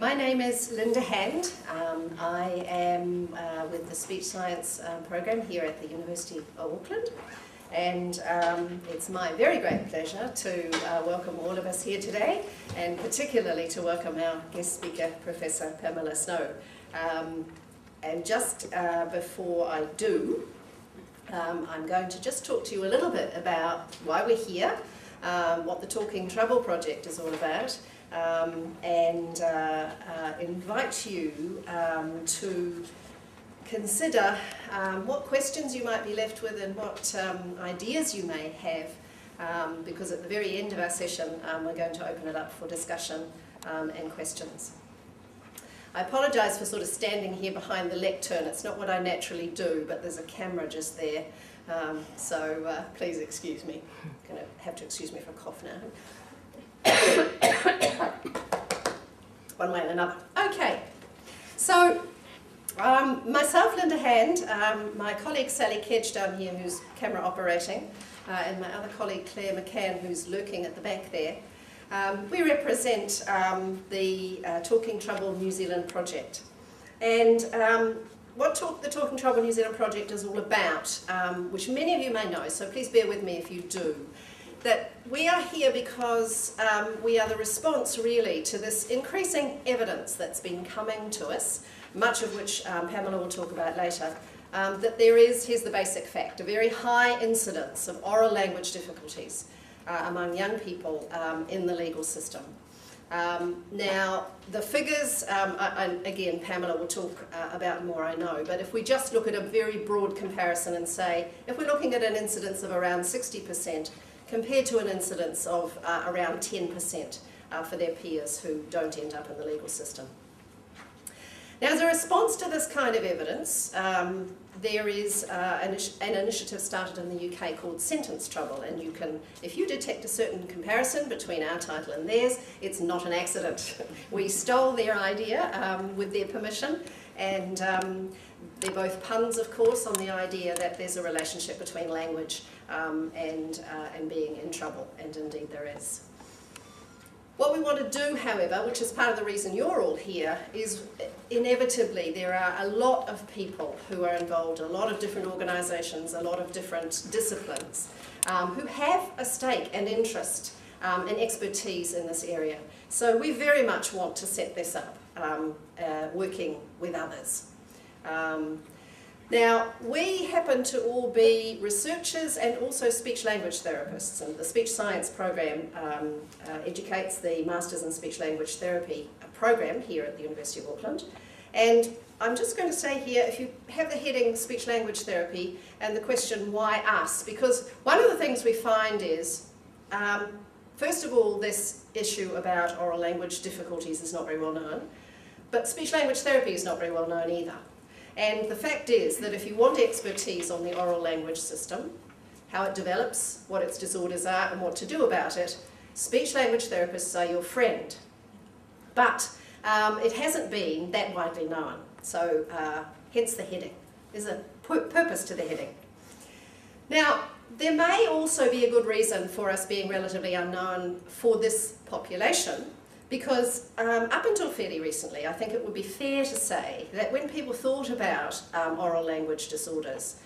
My name is Linda Hand. I am with the Speech Science program here at the University of Auckland, and it's my very great pleasure to welcome all of us here today, and particularly to welcome our guest speaker, Professor Pamela Snow. And just before I do, I'm going to just talk to you a little bit about why we're here, what the Talking Trouble project is all about, and invite you to consider what questions you might be left with and what ideas you may have, because at the very end of our session we're going to open it up for discussion and questions. I apologise for sort of standing here behind the lectern. It's not what I naturally do, but there's a camera just there, so please excuse me. You're going to have to excuse me for a cough now. One way and another. Okay, so myself, Linda Hand, my colleague Sally Kedge down here, who's camera operating, and my other colleague Claire McCann, who's lurking at the back there. We represent the Talking Trouble New Zealand project. And what the Talking Trouble New Zealand project is all about, which many of you may know, so please bear with me if you do, that we are here because we are the response really to this increasing evidence that's been coming to us, much of which Pamela will talk about later, that there is, here's the basic fact, a very high incidence of oral language difficulties among young people in the legal system. Now, the figures, again, Pamela will talk about more, I know, but if we just look at a very broad comparison and say, if we're looking at an incidence of around 60% compared to an incidence of around 10% for their peers who don't end up in the legal system. Now, as a response to this kind of evidence, there is an initiative started in the UK called Sentence Trouble, and you can, if you detect a certain comparison between our title and theirs, it's not an accident. We stole their idea with their permission, and they're both puns, of course, on the idea that there's a relationship between language and being in trouble, and indeed there is. What we want to do, however, which is part of the reason you're all here, is inevitably there are a lot of people who are involved, a lot of different organisations, a lot of different disciplines, who have a stake and interest and expertise in this area. So we very much want to set this up, working with others. Now, we happen to all be researchers and also speech-language therapists, and the Speech Science program educates the Masters in Speech-Language Therapy program here at the University of Auckland. And I'm just going to say here, if you have the heading Speech-Language Therapy and the question, why us? Because one of the things we find is, first of all, this issue about oral language difficulties is not very well known, but speech-language therapy is not very well known either. And the fact is that if you want expertise on the oral language system, how it develops, what its disorders are, and what to do about it, speech-language therapists are your friend. But it hasn't been that widely known, so hence the heading. There's a purpose to the heading. Now, there may also be a good reason for us being relatively unknown for this population, because up until fairly recently, I think it would be fair to say that when people thought about oral language disorders,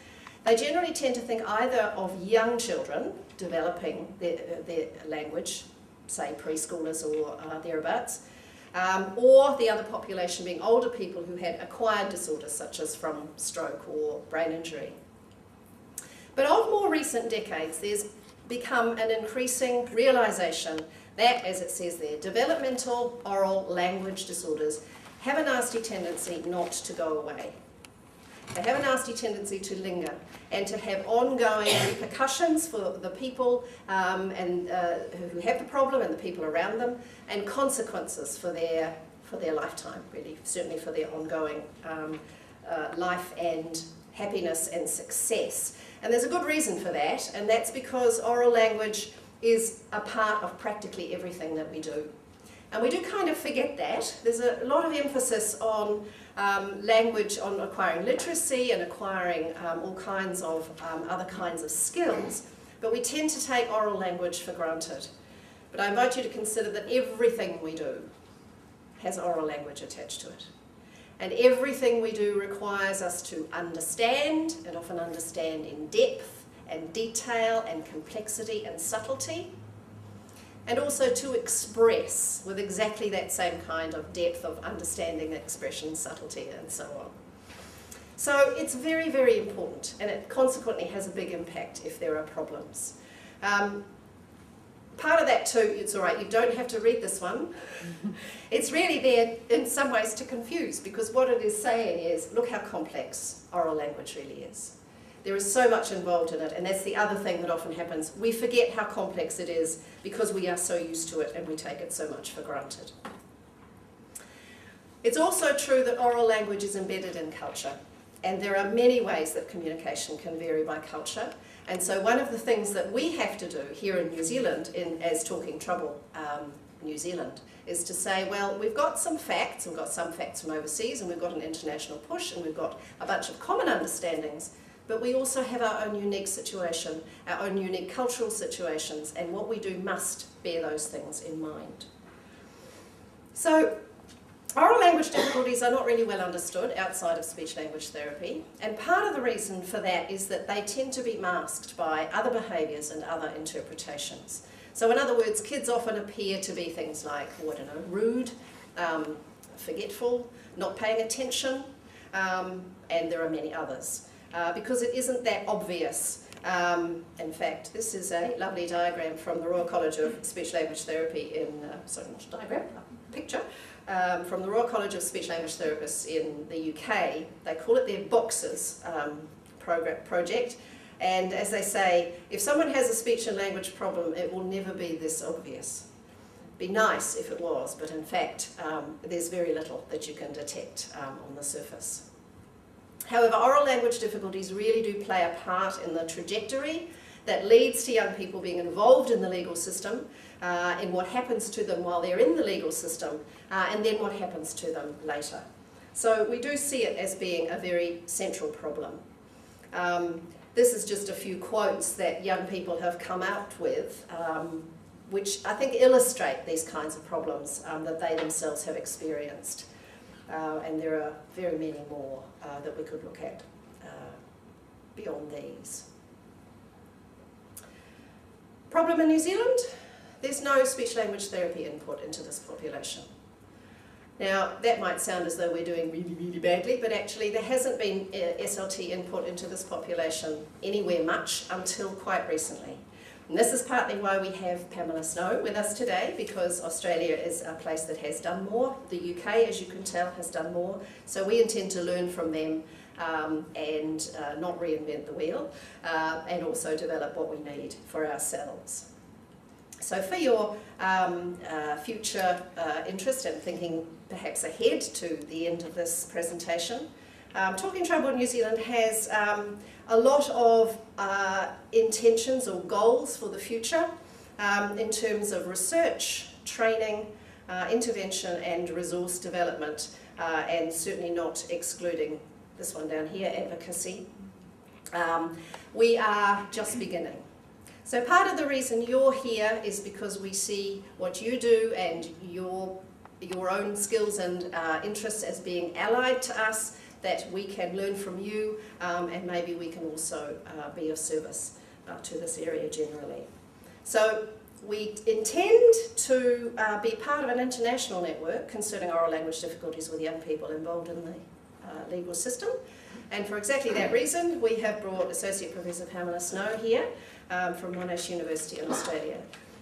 they generally tend to think either of young children developing their language, say preschoolers or thereabouts, or the other population being older people who had acquired disorders such as from stroke or brain injury. But of more recent decades, there's become an increasing realisation that, as it says there, developmental oral language disorders have a nasty tendency not to go away. They have a nasty tendency to linger and to have ongoing repercussions for the people who have the problem and the people around them, and consequences for their lifetime, really, certainly for their ongoing life and happiness and success. And there's a good reason for that, and that's because oral language is a part of practically everything that we do. And we do kind of forget that. There's a lot of emphasis on language, on acquiring literacy and acquiring all kinds of other kinds of skills, but we tend to take oral language for granted. But I invite you to consider that everything we do has oral language attached to it. And everything we do requires us to understand, and often understand in depth and detail and complexity and subtlety, and also to express with exactly that same kind of depth of understanding, expression, subtlety, and so on. So it's very, very important, and it consequently has a big impact if there are problems. Part of that too, it's all right, you don't have to read this one. It's really there in some ways to confuse, because what it is saying is, look how complex oral language really is. There is so much involved in it, and that's the other thing that often happens. We forget how complex it is because we are so used to it and we take it so much for granted. It's also true that oral language is embedded in culture, and there are many ways that communication can vary by culture. And so one of the things that we have to do here in New Zealand, as Talking Trouble New Zealand, is to say, well, we've got some facts, and we've got some facts from overseas, and we've got an international push, and we've got a bunch of common understandings, but we also have our own unique situation, our own unique cultural situations, and what we do must bear those things in mind. So, oral language difficulties are not really well understood outside of speech-language therapy, and part of the reason for that is that they tend to be masked by other behaviours and other interpretations. So in other words, kids often appear to be things like, oh, I don't know, rude, forgetful, not paying attention, and there are many others, because it isn't that obvious. In fact, this is a lovely diagram from the Royal College of Speech-Language Therapy sorry, not a diagram, a picture, from the Royal College of Speech-Language Therapists in the UK. They call it their Boxes project, and as they say, if someone has a speech and language problem, it will never be this obvious. Be nice if it was, but in fact, there's very little that you can detect on the surface. However, oral language difficulties really do play a part in the trajectory that leads to young people being involved in the legal system, in what happens to them while they're in the legal system, and then what happens to them later. So we do see it as being a very central problem. This is just a few quotes that young people have come out with, which I think illustrate these kinds of problems that they themselves have experienced. And there are very many more that we could look at beyond these. Problem in New Zealand? There's no speech-language therapy input into this population. Now, that might sound as though we're doing really, really badly, but actually there hasn't been SLT input into this population anywhere much until quite recently. And this is partly why we have Pamela Snow with us today, because Australia is a place that has done more. The UK, as you can tell, has done more. So we intend to learn from them and not reinvent the wheel, and also develop what we need for ourselves. So for your future interest and thinking perhaps ahead to the end of this presentation, Talking Trouble New Zealand has a lot of intentions or goals for the future in terms of research, training, intervention and resource development, and certainly not excluding this one down here, advocacy. We are just beginning. So part of the reason you're here is because we see what you do and your own skills and interests as being allied to us, that we can learn from you, and maybe we can also be of service to this area generally. So we intend to be part of an international network concerning oral language difficulties with young people involved in the legal system. And for exactly that reason, we have brought Associate Professor Pamela Snow here from Monash University in Australia.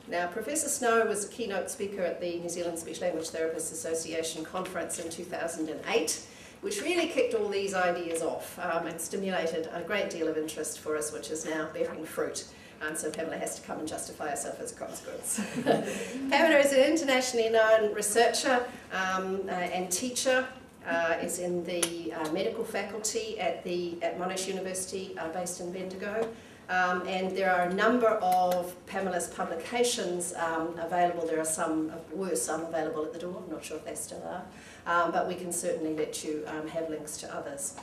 Now, Professor Snow was a keynote speaker at the New Zealand Speech-Language Therapists Association conference in 2008, which really kicked all these ideas off and stimulated a great deal of interest for us, which is now bearing fruit. And so Pamela has to come and justify herself as a consequence. Pamela is an internationally known researcher and teacher, is in the medical faculty at Monash University, based in Bendigo. And there are a number of Pamela's publications available. There are were some available at the door. I'm not sure if they still are, but we can certainly let you have links to others.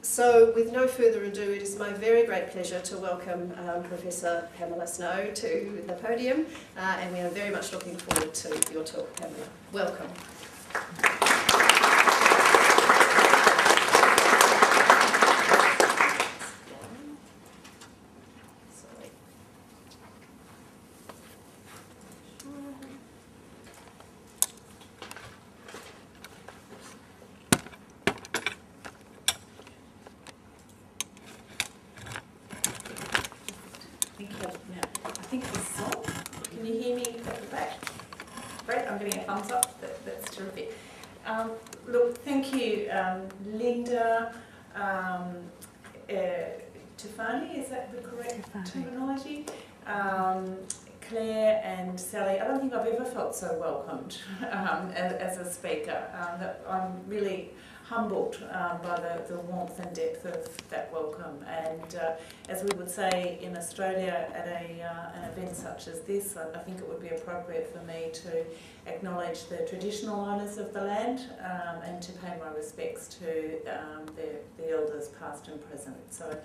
So with no further ado, it is my very great pleasure to welcome Professor Pamela Snow to the podium, and we are very much looking forward to your talk, Pamela. Welcome. Thumbs up, that's terrific. Look, thank you, Linda, Tiffany, is that the correct terminology? Claire and Sally. I don't think I've ever felt so welcomed as a speaker. I'm really humbled by the warmth and depth of that welcome, and as we would say in Australia at an event such as this, I think it would be appropriate for me to acknowledge the traditional owners of the land and to pay my respects to the elders past and present. So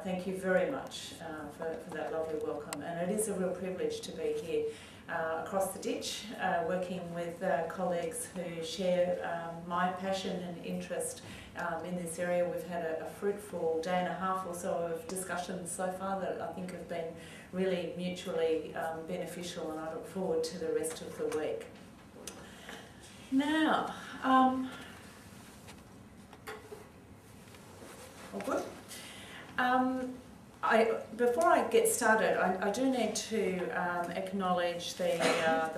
thank you very much for that lovely welcome, and it is a real privilege to be here across the ditch, working with colleagues who share my passion and interest in this area. We've had a fruitful day and a half or so of discussions so far that I think have been really mutually beneficial, and I look forward to the rest of the week. Now, all good? Before I get started, I do need to acknowledge the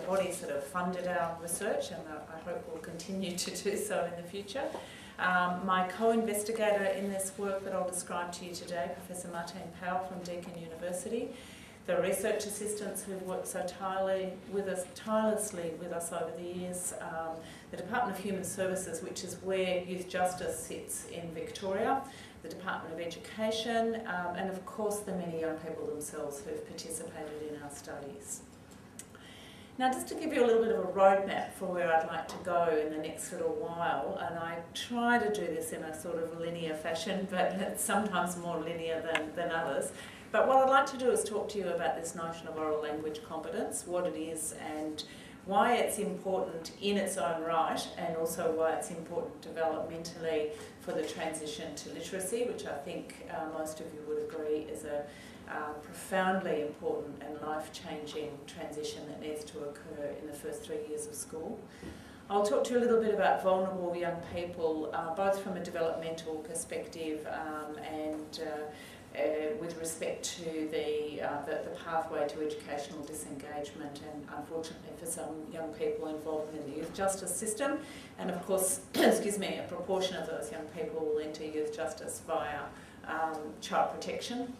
bodies that have funded our research, and I hope will continue to do so in the future. My co-investigator in this work that I'll describe to you today, Professor Martine Powell from Deakin University, the research assistants who've worked so tirelessly with us over the years, the Department of Human Services, which is where youth justice sits in Victoria, the Department of Education, and of course the many young people themselves who've participated in our studies. Now, just to give you a little bit of a roadmap for where I'd like to go in the next little while, and I try to do this in a sort of linear fashion, but it's sometimes more linear than others. But what I'd like to do is talk to you about this notion of oral language competence, what it is and why it's important in its own right, and also why it's important developmentally for the transition to literacy, which I think most of you would agree is a profoundly important and life-changing transition that needs to occur in the first 3 years of school. I'll talk to you a little bit about vulnerable young people, both from a developmental perspective and with respect to the pathway to educational disengagement, and unfortunately for some young people involved in the youth justice system, and of course, excuse me, a proportion of those young people will enter youth justice via child protection.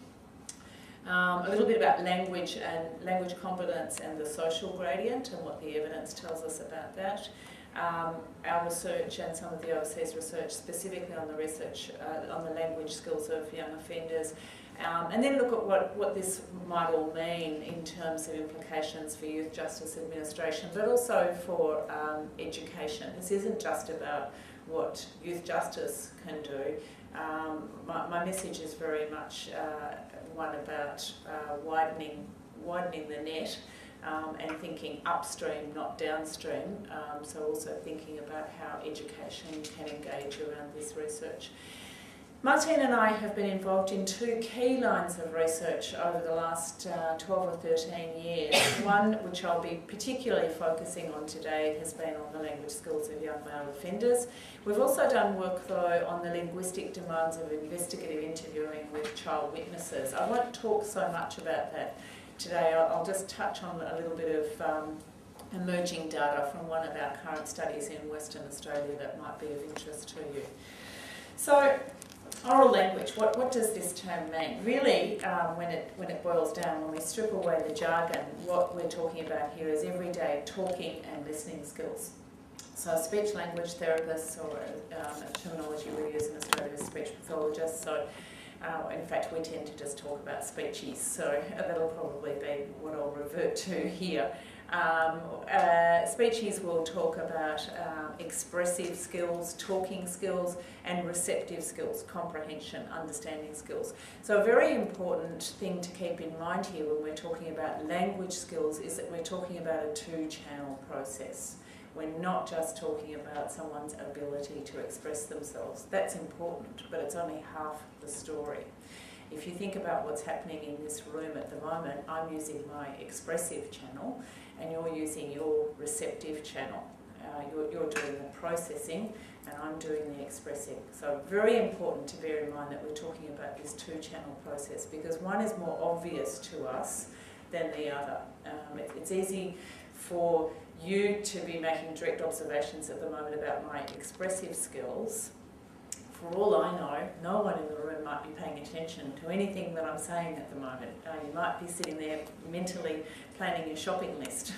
A little bit about language and language competence and the social gradient and what the evidence tells us about that. Our research and some of the overseas research specifically on the research on the language skills of young offenders, and then look at what this might all mean in terms of implications for youth justice administration, but also for education. This isn't just about what youth justice can do. My message is very much one about widening the net. And thinking upstream, not downstream, so also thinking about how education can engage around this research. Martine and I have been involved in 2 key lines of research over the last 12 or 13 years. One, which I'll be particularly focusing on today, has been on the language skills of young male offenders. We've also done work, though, on the linguistic demands of investigative interviewing with child witnesses. I won't talk so much about that today. I'll just touch on a little bit of emerging data from one of our current studies in Western Australia that might be of interest to you. So, oral language, what does this term mean? Really, when it boils down, when we strip away the jargon, what we're talking about here is everyday talking and listening skills. So speech language therapists, or a terminology we use in Australia is speech pathologists, so in fact, we tend to just talk about speechies, so that'll probably be what I'll revert to here. Speechies will talk about expressive skills, talking skills, and receptive skills, comprehension, understanding skills. So a very important thing to keep in mind here when we're talking about language skills is that we're talking about a two-channel process. We're not just talking about someone's ability to express themselves. That's important, but it's only half the story. If you think about what's happening in this room at the moment, I'm using my expressive channel and you're using your receptive channel. You're doing the processing and I'm doing the expressing. So very important to bear in mind that we're talking about this two-channel process because one is more obvious to us than the other. It's easy for you to be making direct observations at the moment about my expressive skills. For all I know, no one in the room might be paying attention to anything that I'm saying at the moment. You might be sitting there mentally planning your shopping list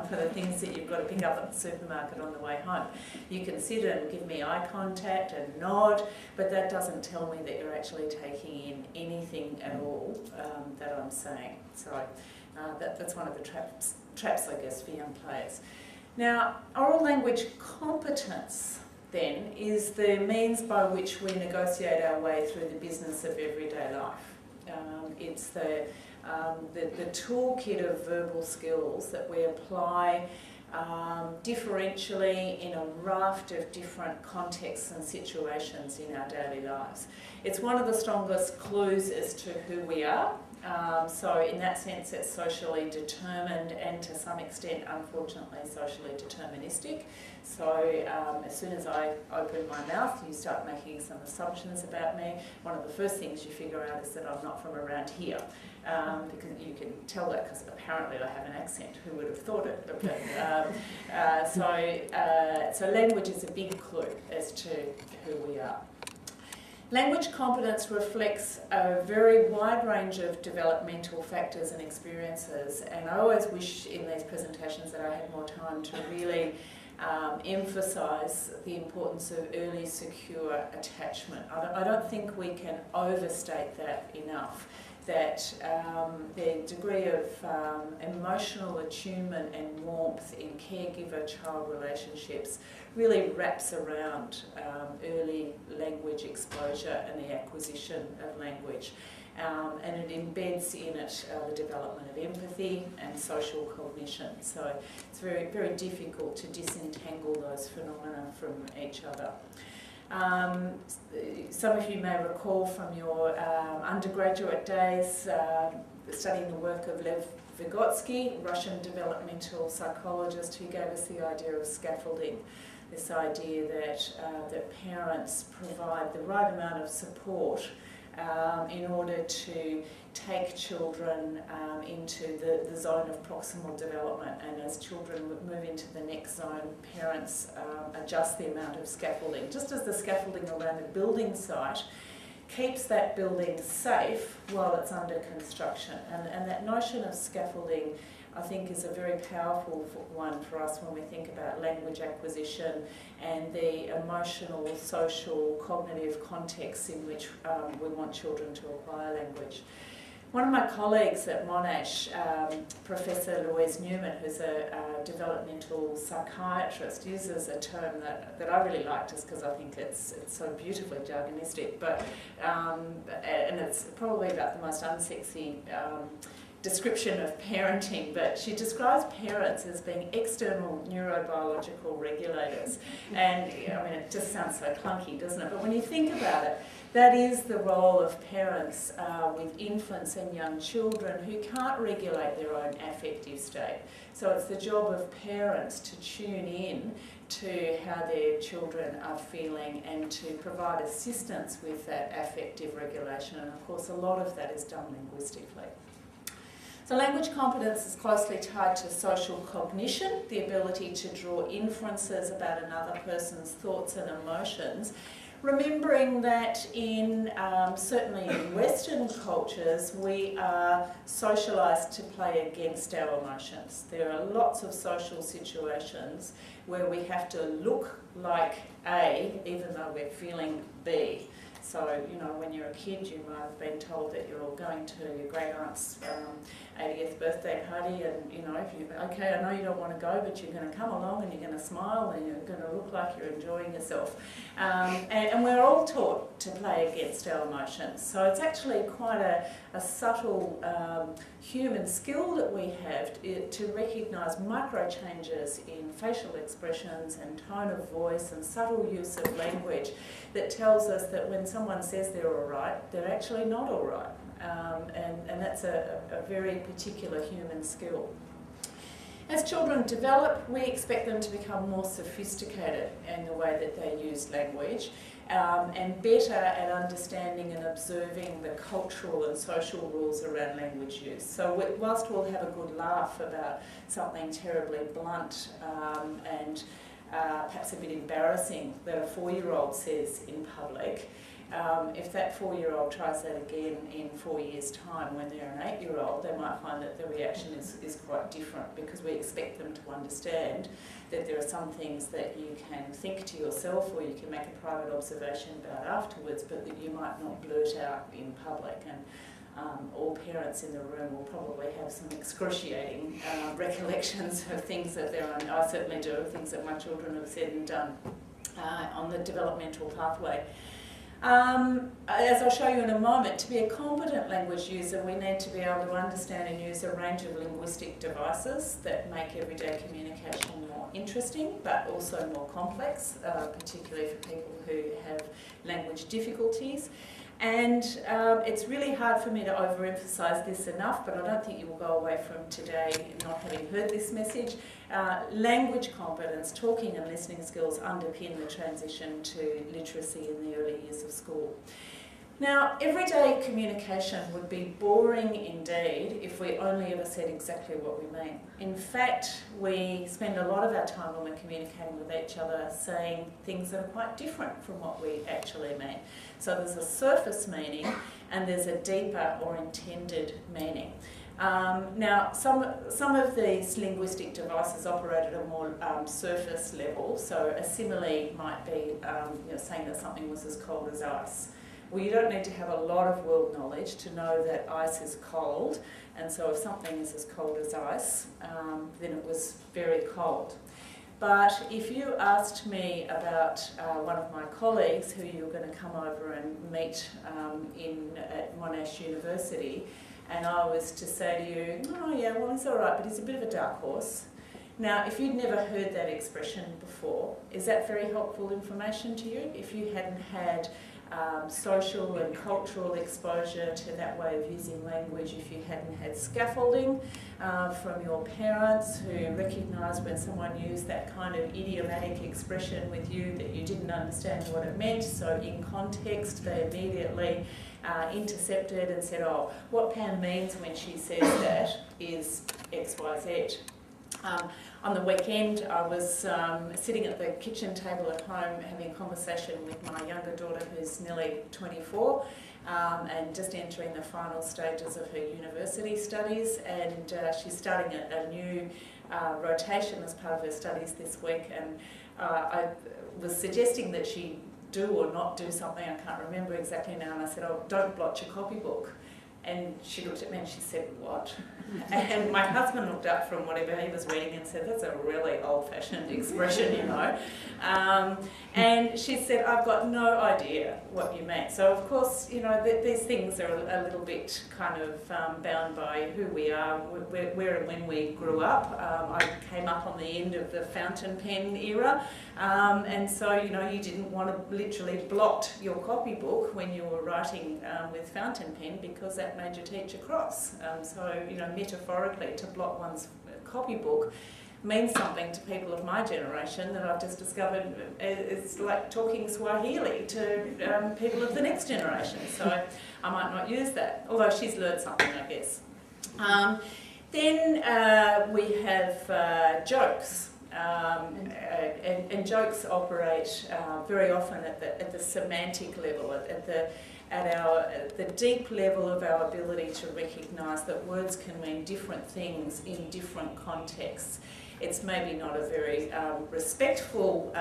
for the things that you've got to pick up at the supermarket on the way home. You can sit and give me eye contact and nod, but that doesn't tell me that you're actually taking in anything at all that I'm saying. So that's one of the traps, I guess, for young players. Now, oral language competence then is the means by which we negotiate our way through the business of everyday life. It's the toolkit of verbal skills that we apply differentially in a raft of different contexts and situations in our daily lives. It's one of the strongest clues as to who we are. So in that sense it's socially determined and to some extent unfortunately socially deterministic. So as soon as I open my mouth you start making some assumptions about me. One of the first things you figure out is that I'm not from around here because you can tell that because apparently I have an accent. Who would have thought it? So language is a big clue as to who we are. Language competence reflects a very wide range of developmental factors and experiences, and I always wish in these presentations that I had more time to really emphasise the importance of early secure attachment. I don't think we can overstate that enough, that the degree of emotional attunement and warmth in caregiver-child relationships really wraps around early language exposure and the acquisition of language. And it embeds in it the development of empathy and social cognition. So it's very, very difficult to disentangle those phenomena from each other. Some of you may recall from your undergraduate days studying the work of Lev Vygotsky, Russian developmental psychologist, who gave us the idea of scaffolding. This idea that parents provide the right amount of support in order to take children into the zone of proximal development, and as children move into the next zone, parents adjust the amount of scaffolding. Just as the scaffolding around a building site keeps that building safe while it's under construction. And that notion of scaffolding, I think, is a very powerful one for us when we think about language acquisition and the emotional, social, cognitive contexts in which we want children to acquire language. One of my colleagues at Monash, Professor Louise Newman, who's a developmental psychiatrist, uses a term that I really like just because I think it's so beautifully jargonistic, but and it's probably about the most unsexy description of parenting, but she describes parents as being external neurobiological regulators. And I mean, it just sounds so clunky, doesn't it? But when you think about it, that is the role of parents with infants and young children who can't regulate their own affective state. So it's the job of parents to tune in to how their children are feeling and to provide assistance with that affective regulation. And of course, a lot of that is done linguistically. So language competence is closely tied to social cognition, the ability to draw inferences about another person's thoughts and emotions, remembering that in certainly in Western cultures we are socialised to play against our emotions. There are lots of social situations where we have to look like A even though we're feeling B. So, you know, when you're a kid, you might have been told that you're all going to your great aunt's 80th birthday party, and, you know, if you, okay, I know you don't want to go, but you're going to come along and you're going to smile and you're going to look like you're enjoying yourself. And we're all taught to play against our emotions. So it's actually quite a subtle human skill that we have to recognise micro changes in facial expressions and tone of voice and subtle use of language that tells us that when someone says they're all right, they're actually not all right. And that's a very particular human skill. As children develop, we expect them to become more sophisticated in the way that they use language, and better at understanding and observing the cultural and social rules around language use. So whilst we'll have a good laugh about something terribly blunt and perhaps a bit embarrassing that a 4-year-old says in public, if that 4-year-old tries that again in 4 years' time when they're an 8-year-old, they might find that the reaction is quite different, because we expect them to understand that there are some things that you can think to yourself or you can make a private observation about afterwards, but that you might not blurt out in public. And all parents in the room will probably have some excruciating recollections of things that they're on. I certainly do, things that my children have said and done on the developmental pathway. As I'll show you in a moment, to be a competent language user, we need to be able to understand and use a range of linguistic devices that make everyday communication more interesting, but also more complex, particularly for people who have language difficulties. And it's really hard for me to overemphasise this enough, but I don't think you will go away from today not having heard this message. Language competence, talking and listening skills underpin the transition to literacy in the early years of school. Now, everyday communication would be boring indeed if we only ever said exactly what we mean. In fact, we spend a lot of our time when we're communicating with each other saying things that are quite different from what we actually mean. So there's a surface meaning and there's a deeper or intended meaning. Now, some of these linguistic devices operate at a more surface level. So a simile might be saying that something was as cold as ice. Well, you don't need to have a lot of world knowledge to know that ice is cold, and so if something is as cold as ice, then it was very cold. But if you asked me about one of my colleagues who you were going to come over and meet at Monash University, and I was to say to you, oh yeah, well he's all right, but he's a bit of a dark horse. Now, if you'd never heard that expression before, is that very helpful information to you? If you hadn't had social and cultural exposure to that way of using language, if you hadn't had scaffolding from your parents who recognised when someone used that kind of idiomatic expression with you that you didn't understand what it meant, so in context they immediately intercepted and said, oh, what Pam means when she says that is X, Y, Z. On the weekend, I was sitting at the kitchen table at home having a conversation with my younger daughter, who's nearly 24, and just entering the final stages of her university studies, and she's starting a new rotation as part of her studies this week, and I was suggesting that she do or not do something, I can't remember exactly now, and I said, oh, don't blot your copybook. And she looked at me and she said, what? And my husband looked up from whatever he was reading and said, that's a really old-fashioned expression, you know. And she said, I've got no idea what you meant. So, of course, you know, these things are a little bit kind of bound by who we are, where and when we grew up. I came up on the end of the fountain pen era, and so, you know, you didn't want to literally blot your copybook when you were writing with fountain pen, because that made your teacher cross. So, you know, metaphorically, to blot one's copybook means something to people of my generation that I've just discovered is like talking Swahili to people of the next generation. So I might not use that, although she's learned something, I guess. Then we have jokes. And jokes operate very often at the semantic level, at the deep level of our ability to recognise that words can mean different things in different contexts. It's maybe not a very respectful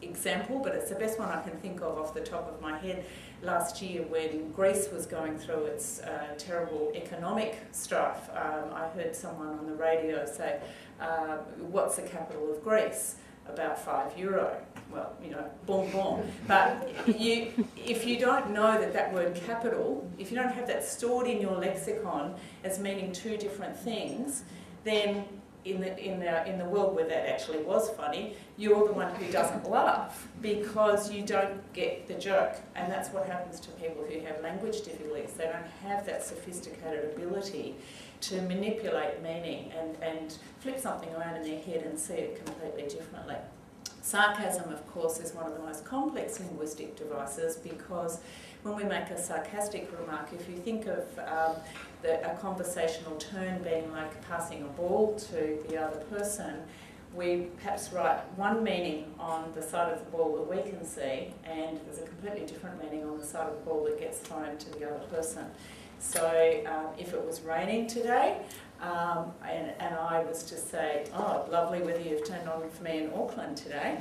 example, but it's the best one I can think of off the top of my head. Last year, when Greece was going through its terrible economic strife, I heard someone on the radio say, what's the capital of Greece? About €5. Well, you know, bon bon. But if you don't know that word capital, if you don't have that stored in your lexicon as meaning two different things, then in the world where that actually was funny, you're the one who doesn't laugh because you don't get the joke. And that's what happens to people who have language difficulties. They don't have that sophisticated ability to manipulate meaning and flip something around in their head and see it completely differently. Sarcasm, of course, is one of the most complex linguistic devices because when we make a sarcastic remark, if you think of a conversational turn being like passing a ball to the other person, we perhaps write one meaning on the side of the ball that we can see, and there's a completely different meaning on the side of the ball that gets thrown to the other person. So if it was raining today, and I was to say, oh, lovely weather you've turned on for me in Auckland today,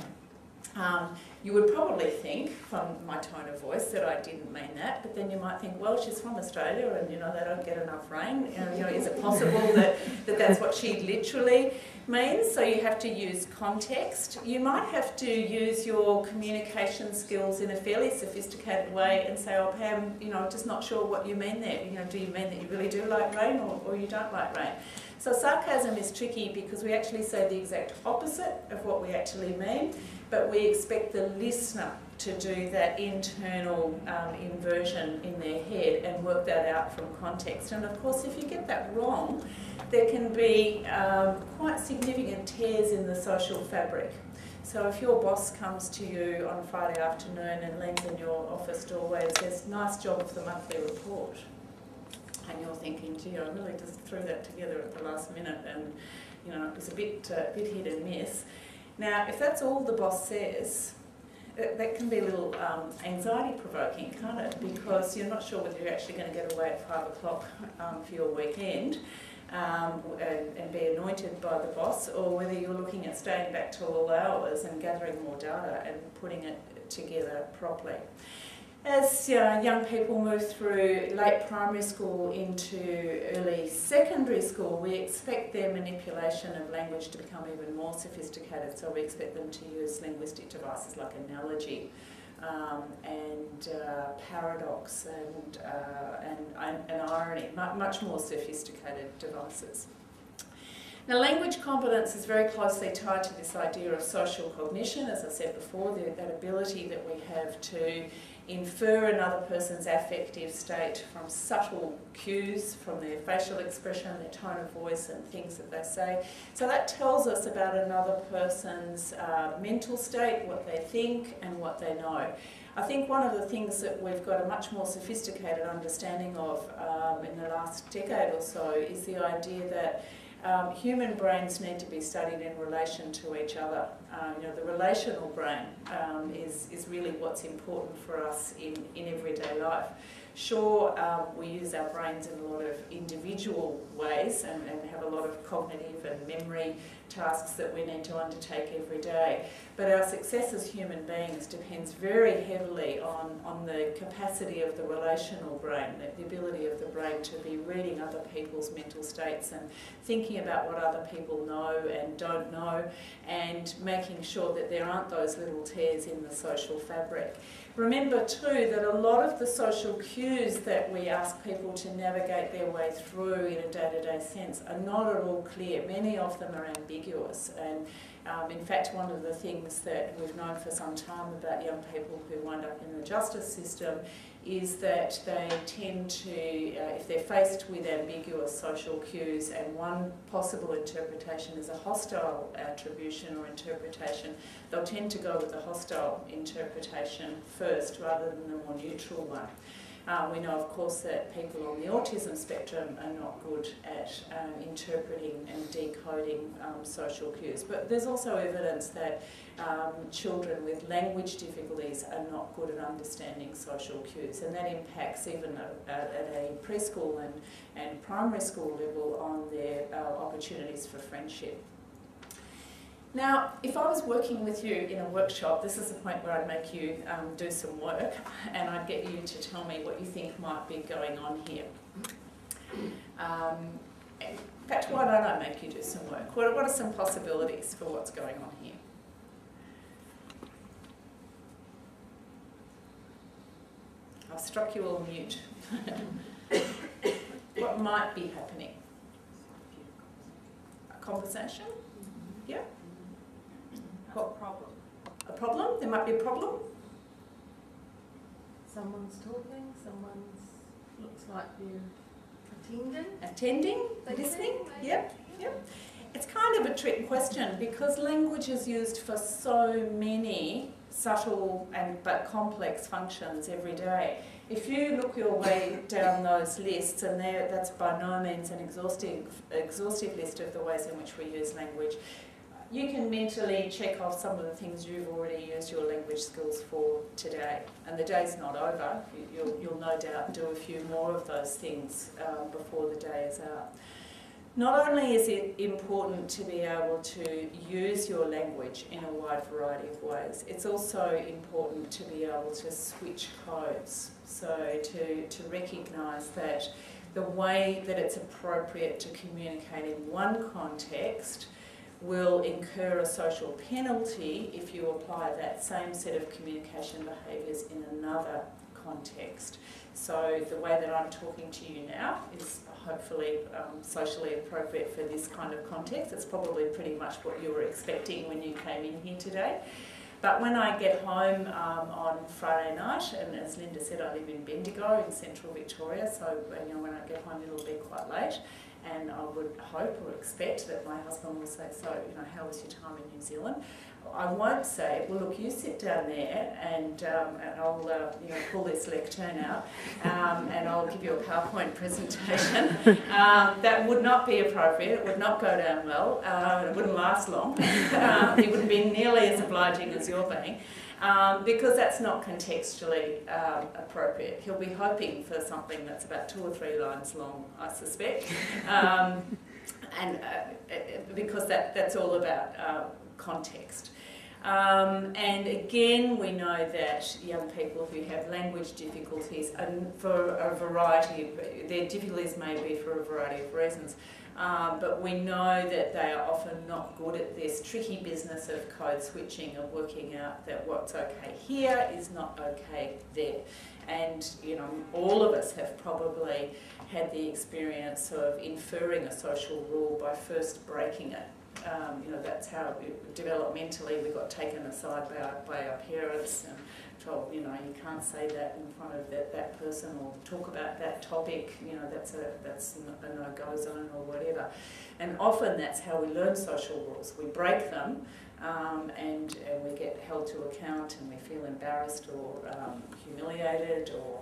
you would probably think from my tone of voice that I didn't mean that, but then you might think, well, she's from Australia and, you know, they don't get enough rain. You know, is it possible that that's what she literally means? So you have to use context. You might have to use your communication skills in a fairly sophisticated way and say, oh, Pam, you know, I'm just not sure what you mean there. You know, do you mean that you really do like rain or you don't like rain? So sarcasm is tricky because we actually say the exact opposite of what we actually mean, but we expect the listener to do that internal inversion in their head and work that out from context. And of course, if you get that wrong, there can be quite significant tears in the social fabric. So if your boss comes to you on a Friday afternoon and leans in your office doorway and says, nice job of the monthly report, and you're thinking, gee, I really just threw that together at the last minute and, you know, it was a bit hit and miss. Now, if that's all the boss says, that can be a little anxiety-provoking, can't it? Because you're not sure whether you're actually going to get away at 5 o'clock for your weekend and be anointed by the boss, or whether you're looking at staying back till all hours and gathering more data and putting it together properly. As young people move through late primary school into early secondary school, we expect their manipulation of language to become even more sophisticated. So we expect them to use linguistic devices like analogy and paradox and irony, much more sophisticated devices. Now, language competence is very closely tied to this idea of social cognition, as I said before, that ability that we have to infer another person's affective state from subtle cues, from their facial expression, their tone of voice and things that they say. So that tells us about another person's mental state, what they think and what they know. I think one of the things that we've got a much more sophisticated understanding of in the last decade or so is the idea that human brains need to be studied in relation to each other. You know, the relational brain is really what's important for us in everyday life. Sure, we use our brains in a lot of individual ways and have a lot of cognitive and memory tasks that we need to undertake every day. But our success as human beings depends very heavily on the capacity of the relational brain, the ability of the brain to be reading other people's mental states and thinking about what other people know and don't know, and making sure that there aren't those little tears in the social fabric. Remember too that a lot of the social cues that we ask people to navigate their way through in a day-to-day sense are not at all clear. Many of them are ambiguous, and in fact one of the things that we've known for some time about young people who wind up in the justice system is that they tend to, if they're faced with ambiguous social cues and one possible interpretation is a hostile attribution or interpretation, they'll tend to go with the hostile interpretation first rather than the more neutral one. We know, of course, that people on the autism spectrum are not good at interpreting and decoding social cues. But there's also evidence that children with language difficulties are not good at understanding social cues, and that impacts even at a preschool and primary school level on their opportunities for friendship. Now, if I was working with you in a workshop, this is the point where I'd make you do some work, and I'd get you to tell me what you think might be going on here. In fact, why don't I make you do some work? What are some possibilities for what's going on here? I've struck you all mute. What might be happening? A conversation? Yeah? What problem? A problem? There might be a problem? Someone's talking, someone's looks like they're Attending? Listening? Yep. It's kind of a trick question because language is used for so many subtle but complex functions every day. If you look your way down those lists, and that's by no means an exhaustive list of the ways in which we use language, you can mentally check off some of the things you've already used your language skills for today. And the day's not over. You'll no doubt do a few more of those things before the day is out. Not only is it important to be able to use your language in a wide variety of ways, it's also important to be able to switch codes. So to recognise that the way that it's appropriate to communicate in one context will incur a social penalty if you apply that same set of communication behaviours in another context. So the way that I'm talking to you now is hopefully socially appropriate for this kind of context. It's probably pretty much what you were expecting when you came in here today. But when I get home on Friday night, and as Linda said, I live in Bendigo in central Victoria, so when I get home it'll be quite late. And I would hope or expect that my husband will say, so, how was your time in New Zealand? I won't say, well, look, you sit down there and I'll pull this lectern out and I'll give you a PowerPoint presentation. That would not be appropriate. It would not go down well. It wouldn't last long. It wouldn't be nearly as obliging as you're being. Because that's not contextually appropriate. He'll be hoping for something that's about 2 or 3 lines long, I suspect, because that's all about context. And again, we know that young people who have language difficulties, and for a variety of, their difficulties may be for a variety of reasons, but we know that they are often not good at this tricky business of code switching, of working out that what's okay here is not okay there. And all of us have probably had the experience of inferring a social rule by first breaking it. That's how developmentally we got taken aside by our parents and told, you can't say that in front of that person or talk about that topic, that's a no-go zone or whatever. And often that's how we learn social rules. We break them and we get held to account and we feel embarrassed or humiliated or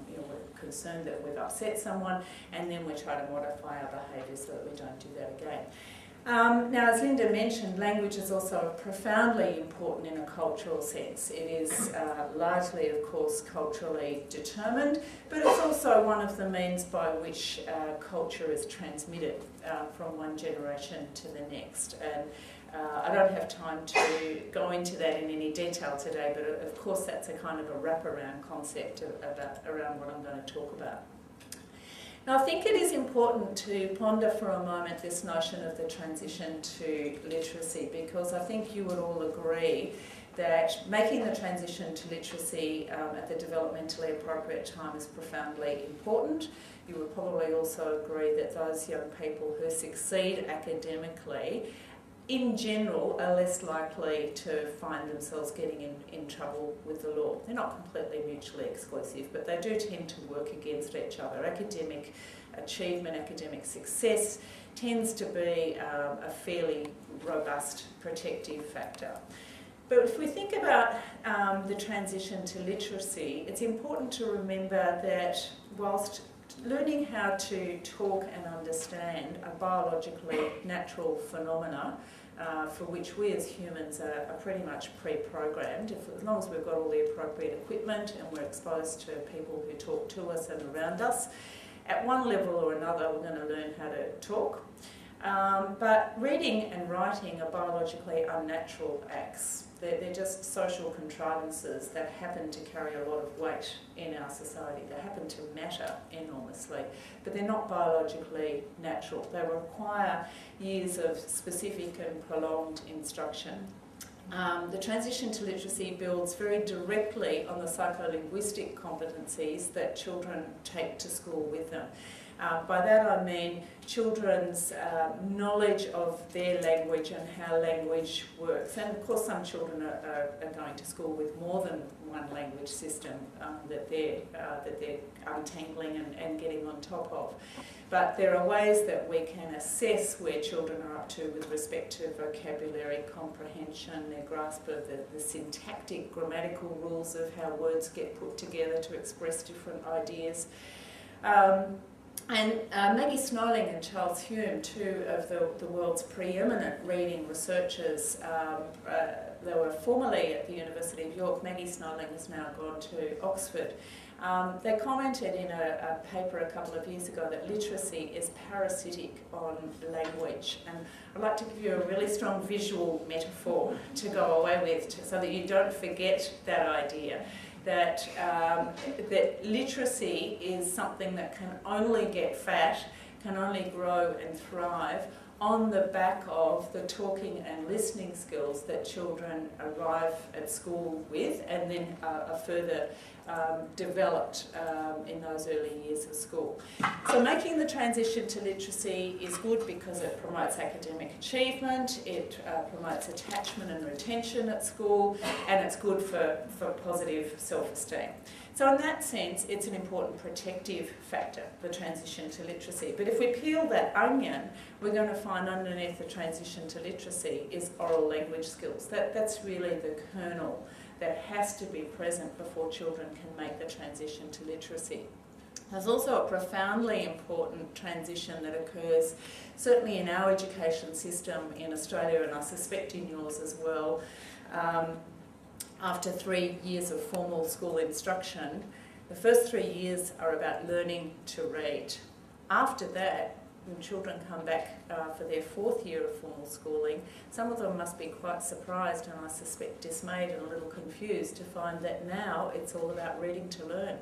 we're concerned that we've upset someone, and then we try to modify our behaviour so that we don't do that again. Now, as Linda mentioned, language is also profoundly important in a cultural sense. It is largely, of course, culturally determined, but it's also one of the means by which culture is transmitted from one generation to the next. And I don't have time to go into that in any detail today, but of course that's a kind of a wraparound concept around what I'm going to talk about. Now, I think it is important to ponder for a moment this notion of the transition to literacy, because I think you would all agree that making the transition to literacy at the developmentally appropriate time is profoundly important. You would probably also agree that those young people who succeed academically in general are less likely to find themselves getting in trouble with the law. They're not completely mutually exclusive, but they do tend to work against each other. Academic achievement, academic success tends to be a fairly robust protective factor. But if we think about the transition to literacy, it's important to remember that whilst learning how to talk and understand a biologically natural phenomena for which we as humans are pretty much pre-programmed, as long as we've got all the appropriate equipment and we're exposed to people who talk to us and around us, at one level or another we're going to learn how to talk. But reading and writing are biologically unnatural acts. They're just social contrivances that happen to carry a lot of weight in our society. They happen to matter enormously, but they're not biologically natural. They require years of specific and prolonged instruction. The transition to literacy builds very directly on the psycholinguistic competencies that children take to school with them. By that I mean children's knowledge of their language and how language works. And of course some children are going to school with more than one language system that they're untangling and getting on top of. But there are ways that we can assess where children are up to with respect to vocabulary, comprehension, their grasp of the syntactic, grammatical rules of how words get put together to express different ideas. And Maggie Snowling and Charles Hume, two of the world's preeminent reading researchers, they were formerly at the University of York. Maggie Snowling has now gone to Oxford. They commented in a paper a couple of years ago that literacy is parasitic on language. And I'd like to give you a really strong visual metaphor to go away with so that you don't forget that idea. That literacy is something that can only get fat, can only grow and thrive on the back of the talking and listening skills that children arrive at school with and then are further developed in those early years of school. So making the transition to literacy is good because it promotes academic achievement, it promotes attachment and retention at school, and it's good for positive self-esteem. So in that sense, it's an important protective factor, the transition to literacy. But if we peel that onion, we're going to find underneath the transition to literacy is oral language skills. That's really the kernel that has to be present before children can make the transition to literacy. There's also a profoundly important transition that occurs, certainly in our education system in Australia, and I suspect in yours as well. After 3 years of formal school instruction, the first 3 years are about learning to read. After that, when children come back for their 4th year of formal schooling, some of them must be quite surprised and I suspect dismayed and a little confused to find that now it's all about reading to learn.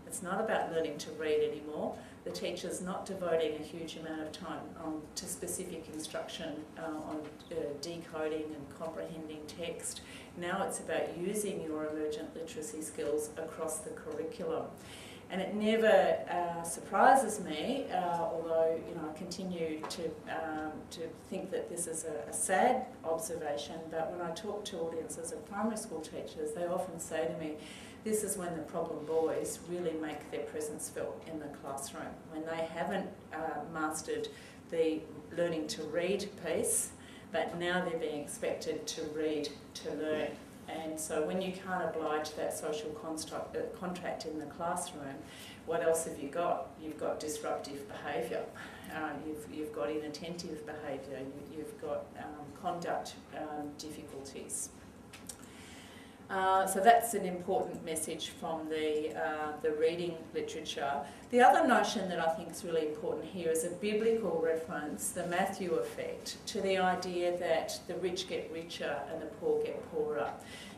It's not about learning to read anymore. The teacher's not devoting a huge amount of time to specific instruction on decoding and comprehending text. Now it's about using your emergent literacy skills across the curriculum. And it never surprises me, although I continue to think that this is a sad observation, but when I talk to audiences of primary school teachers, they often say to me, this is when the problem boys really make their presence felt in the classroom, when they haven't mastered the learning to read piece, but now they're being expected to read to learn. And so when you can't oblige that social contract in the classroom, what else have you got? You've got disruptive behaviour, you've got inattentive behaviour, you've got conduct difficulties. So that's an important message from the reading literature. The other notion that I think is really important here is a biblical reference, the Matthew effect, to the idea that the rich get richer and the poor get poorer.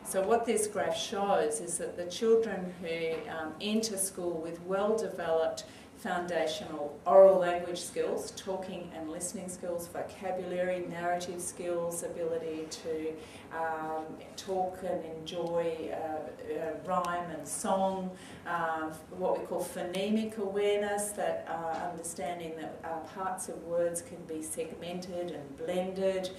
So what this graph shows is that the children who enter school with well-developed foundational oral language skills, talking and listening skills, vocabulary, narrative skills, ability to talk and enjoy rhyme and song, what we call phonemic awareness, that understanding that parts of words can be segmented and blended.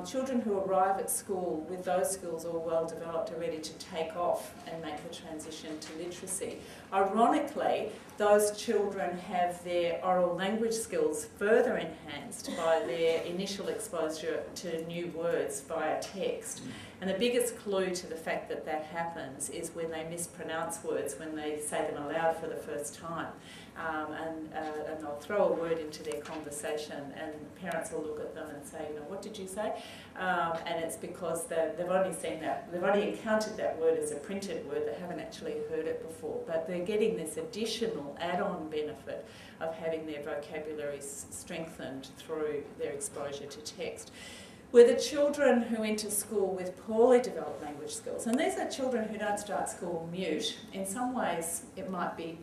Children who arrive at school with those skills all well developed are ready to take off and make the transition to literacy. Ironically, those children have their oral language skills further enhanced by their initial exposure to new words via text. text. And the biggest clue to the fact that that happens is when they mispronounce words, when they say them aloud for the first time. And they'll throw a word into their conversation, and parents will look at them and say, what did you say? And it's because they've only seen that, they've only encountered that word as a printed word, they haven't actually heard it before. But they're getting this additional add-on benefit of having their vocabulary strengthened through their exposure to text. With the children who enter school with poorly developed language skills, and these are children who don't start school mute, in some ways it might be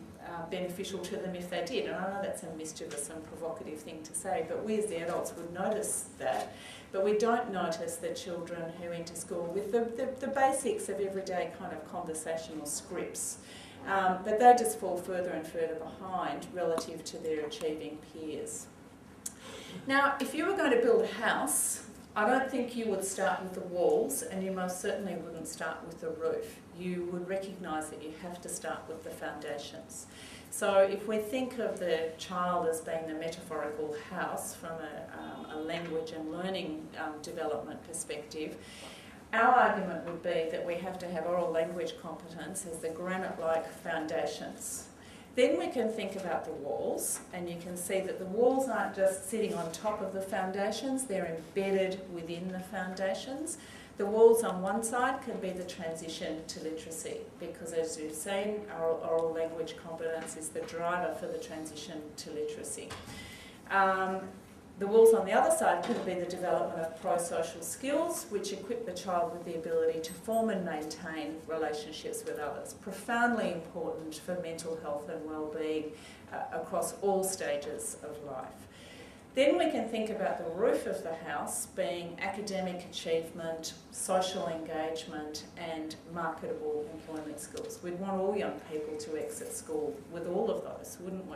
beneficial to them if they did, and I know that's a mischievous and provocative thing to say, but we as the adults would notice that, but we don't notice the children who enter school with the basics of everyday kind of conversational scripts. But they just fall further and further behind relative to their achieving peers. Now, if you were going to build a house, I don't think you would start with the walls, and you most certainly wouldn't start with the roof. You would recognise that you have to start with the foundations. So if we think of the child as being the metaphorical house from a language and learning development perspective, our argument would be that we have to have oral language competence as the granite-like foundations. Then we can think about the walls, and you can see that the walls aren't just sitting on top of the foundations, they're embedded within the foundations. The walls on one side can be the transition to literacy, because as you've seen, our oral language competence is the driver for the transition to literacy. The walls on the other side could be the development of pro-social skills, which equip the child with the ability to form and maintain relationships with others. Profoundly important for mental health and well-being across all stages of life. Then we can think about the roof of the house being academic achievement, social engagement, and marketable employment skills. We'd want all young people to exit school with all of those, wouldn't we?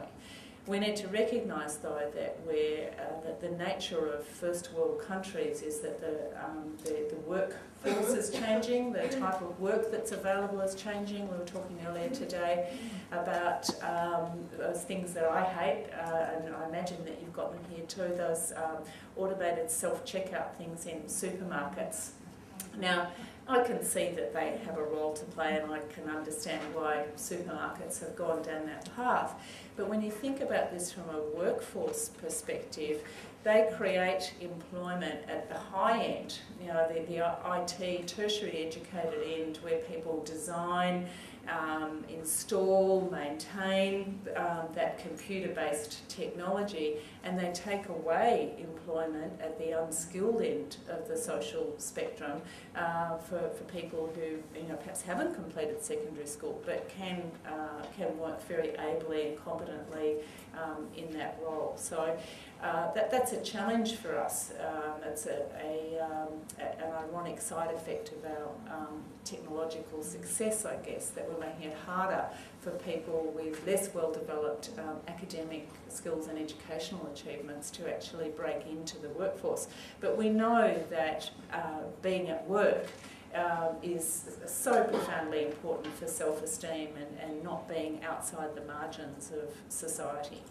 We need to recognise, though, that the nature of first world countries is that the workforce is changing, the type of work that's available is changing. We were talking earlier today about those things that I hate, and I imagine that you've got them here too, those automated self-checkout things in supermarkets. Now, I can see that they have a role to play, and I can understand why supermarkets have gone down that path. But when you think about this from a workforce perspective, they create employment at the high end, the IT, tertiary educated end, where people design, install, maintain that computer-based technology, and they take away employment at the unskilled end of the social spectrum for people who perhaps haven't completed secondary school but can work very ably and competently in that role. So that's a challenge for us. It's an ironic side effect of our technological success, I guess, that we're making it harder for people with less well-developed academic skills and educational achievements to actually break into the workforce. But we know that being at work is so profoundly important for self-esteem and not being outside the margins of society.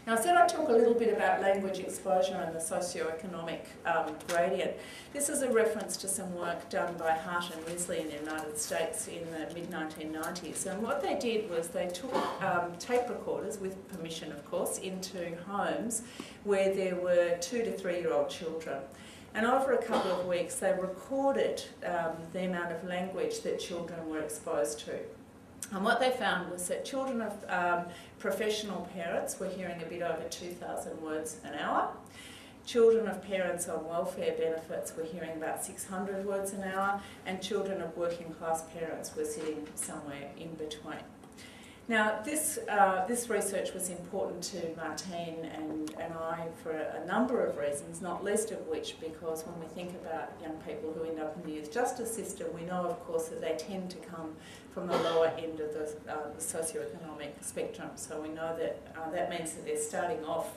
Now, I said I'd talk a little bit about language exposure and the socioeconomic gradient. This is a reference to some work done by Hart and Risley in the United States in the mid-1990s. And what they did was they took tape recorders, with permission of course, into homes where there were 2 to 3 year old children. And over a couple of weeks they recorded the amount of language that children were exposed to. And what they found was that children of professional parents were hearing a bit over 2,000 words an hour. Children of parents on welfare benefits were hearing about 600 words an hour, and children of working class parents were sitting somewhere in between. Now, this research was important to Martine and I for a number of reasons, not least of which because when we think about young people who end up in the youth justice system, we know, of course, that they tend to come from the lower end of the socioeconomic spectrum. So we know that that means that they're starting off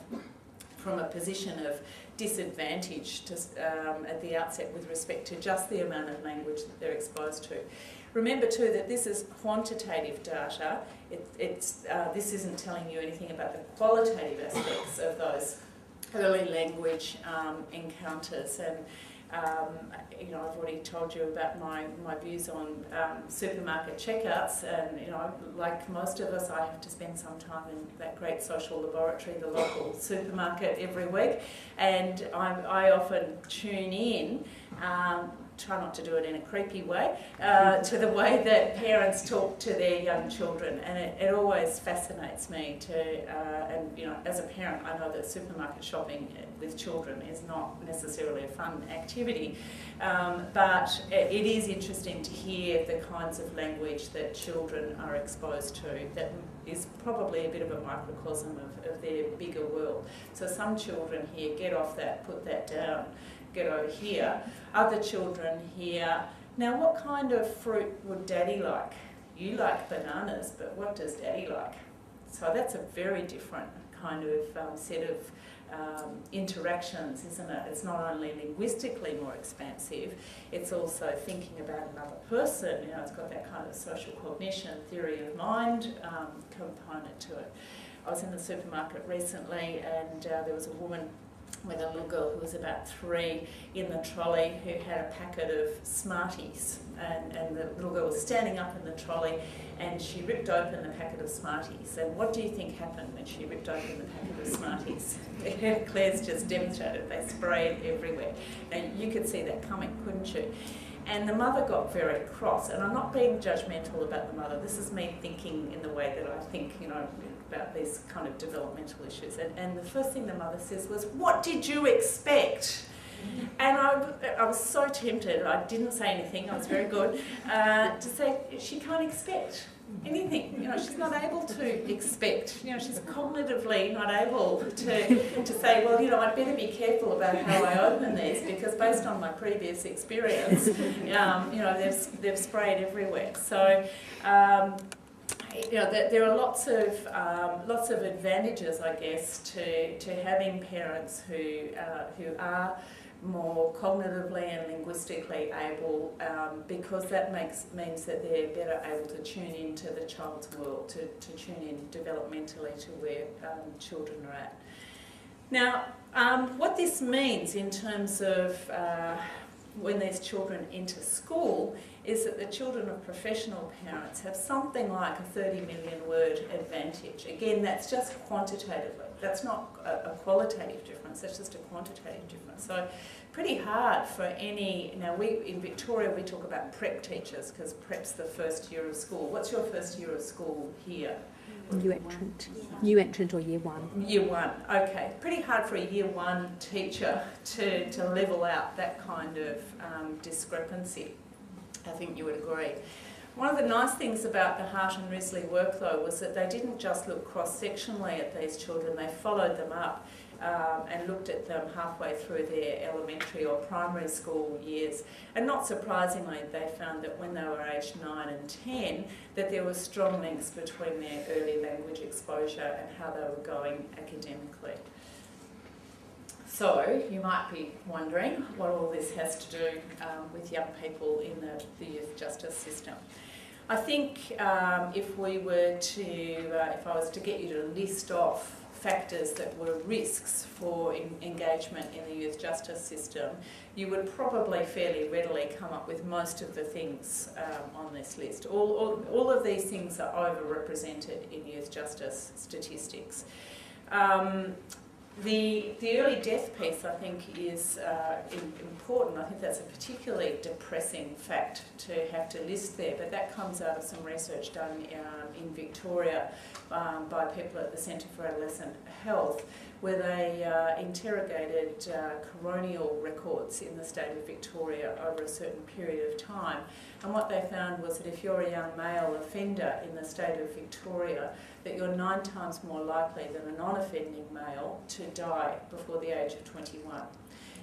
from a position of disadvantage at the outset with respect to just the amount of language that they're exposed to. Remember too that this is quantitative data. This isn't telling you anything about the qualitative aspects of those early language encounters. And You know, I've already told you about my views on supermarket checkouts, and you know, like most of us, I have to spend some time in that great social laboratory, the local supermarket, every week, and I often tune in. Try not to do it in a creepy way, to the way that parents talk to their young children, and it always fascinates me to, and you know, as a parent I know that supermarket shopping with children is not necessarily a fun activity, but it is interesting to hear the kinds of language that children are exposed to that is probably a bit of a microcosm of their bigger world. So some children here get off that, put that down, get over here. Other children here, now what kind of fruit would Daddy like? You like bananas, but what does Daddy like? So that's a very different kind of set of interactions, isn't it? It's not only linguistically more expansive, it's also thinking about another person. You know, it's got that kind of social cognition, theory of mind component to it. I was in the supermarket recently, and there was a woman with a little girl who was about 3 in the trolley who had a packet of Smarties, and the little girl was standing up in the trolley and she ripped open the packet of Smarties. And what do you think happened when she ripped open the packet of Smarties? Claire's just demonstrated, they sprayed everywhere. And you could see that coming, couldn't you? And the mother got very cross, and I'm not being judgmental about the mother, this is me thinking in the way that I think, you know, about these kind of developmental issues. And the first thing the mother says was, "What did you expect?" And I was so tempted, I didn't say anything, I was very good, to say she can't expect anything. You know, she's not able to expect. You know, she's cognitively not able to say, well, you know, I'd better be careful about how I open these, because based on my previous experience, you know, they've sprayed everywhere. So, you know, there are lots of advantages, I guess, to having parents who are more cognitively and linguistically able, because that means that they're better able to tune into the child's world, to tune in developmentally to where children are at. Now, what this means in terms of when these children enter school is that the children of professional parents have something like a 30 million word advantage. Again, that's just quantitatively. That's not a qualitative difference, that's just a quantitative difference. So pretty hard for any, now in Victoria we talk about prep teachers because prep's the first year of school. What's your first year of school here? New entrant. New entrant or year 1. Year 1, okay. Pretty hard for a year 1 teacher to level out that kind of discrepancy. I think you would agree. One of the nice things about the Hart and Risley work, though, was that they didn't just look cross-sectionally at these children, they followed them up and looked at them halfway through their elementary or primary school years. And not surprisingly, they found that when they were aged 9 and 10, that there were strong links between their early language exposure and how they were going academically. So, you might be wondering what all this has to do with young people in the youth justice system. I think if I was to get you to list off factors that were risks for engagement in the youth justice system, you would probably fairly readily come up with most of the things on this list. All of these things are overrepresented in youth justice statistics. The early death piece, I think, is important. I think that's a particularly depressing fact to have to list there, but that comes out of some research done in Victoria by people at the Centre for Adolescent Health, where they interrogated coronial records in the state of Victoria over a certain period of time. And what they found was that if you're a young male offender in the state of Victoria, that you're 9 times more likely than a non-offending male to die before the age of 21.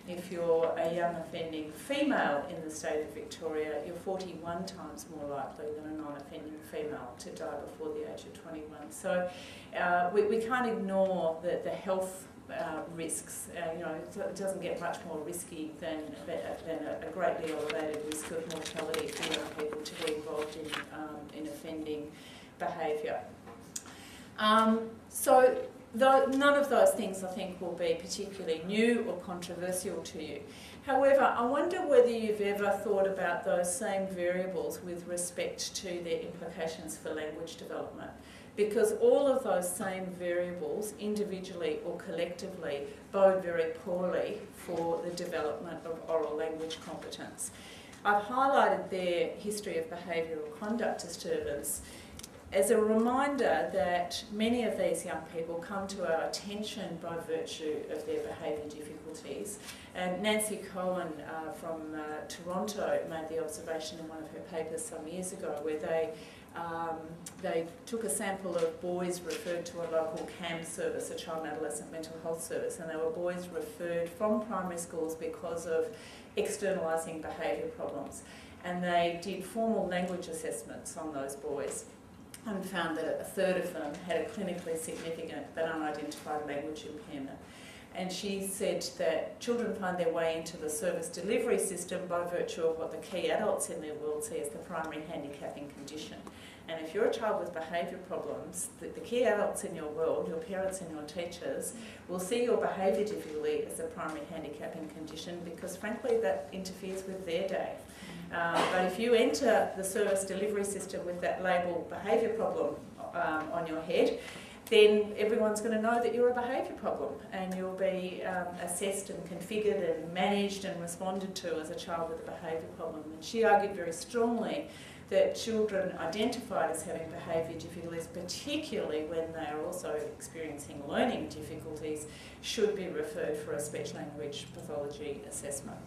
If you're a young offending female in the state of Victoria, you're 41 times more likely than a non-offending female to die before the age of 21. So we can't ignore the health risks. You know, it doesn't get much more risky than a greatly elevated risk of mortality for young people to be involved in offending behaviour. So none of those things, I think, will be particularly new or controversial to you. However, I wonder whether you've ever thought about those same variables with respect to their implications for language development. Because all of those same variables, individually or collectively, bode very poorly for the development of oral language competence. I've highlighted their history of behavioural conduct disturbance as a reminder that many of these young people come to our attention by virtue of their behaviour difficulties. And Nancy Cohen from Toronto made the observation in one of her papers some years ago where they took a sample of boys referred to a local CAM service, a child and adolescent mental health service, and they were boys referred from primary schools because of externalising behaviour problems. And they did formal language assessments on those boys and found that a third of them had a clinically significant but unidentified language impairment. And she said that children find their way into the service delivery system by virtue of what the key adults in their world see as the primary handicapping condition. And if you're a child with behaviour problems, the key adults in your world, your parents and your teachers, will see your behaviour difficulty as a primary handicapping condition because frankly that interferes with their day. But if you enter the service delivery system with that label behaviour problem on your head, then everyone's going to know that you're a behaviour problem and you'll be assessed and configured and managed and responded to as a child with a behaviour problem. And she argued very strongly that children identified as having behaviour difficulties, particularly when they are also experiencing learning difficulties, should be referred for a speech-language pathology assessment.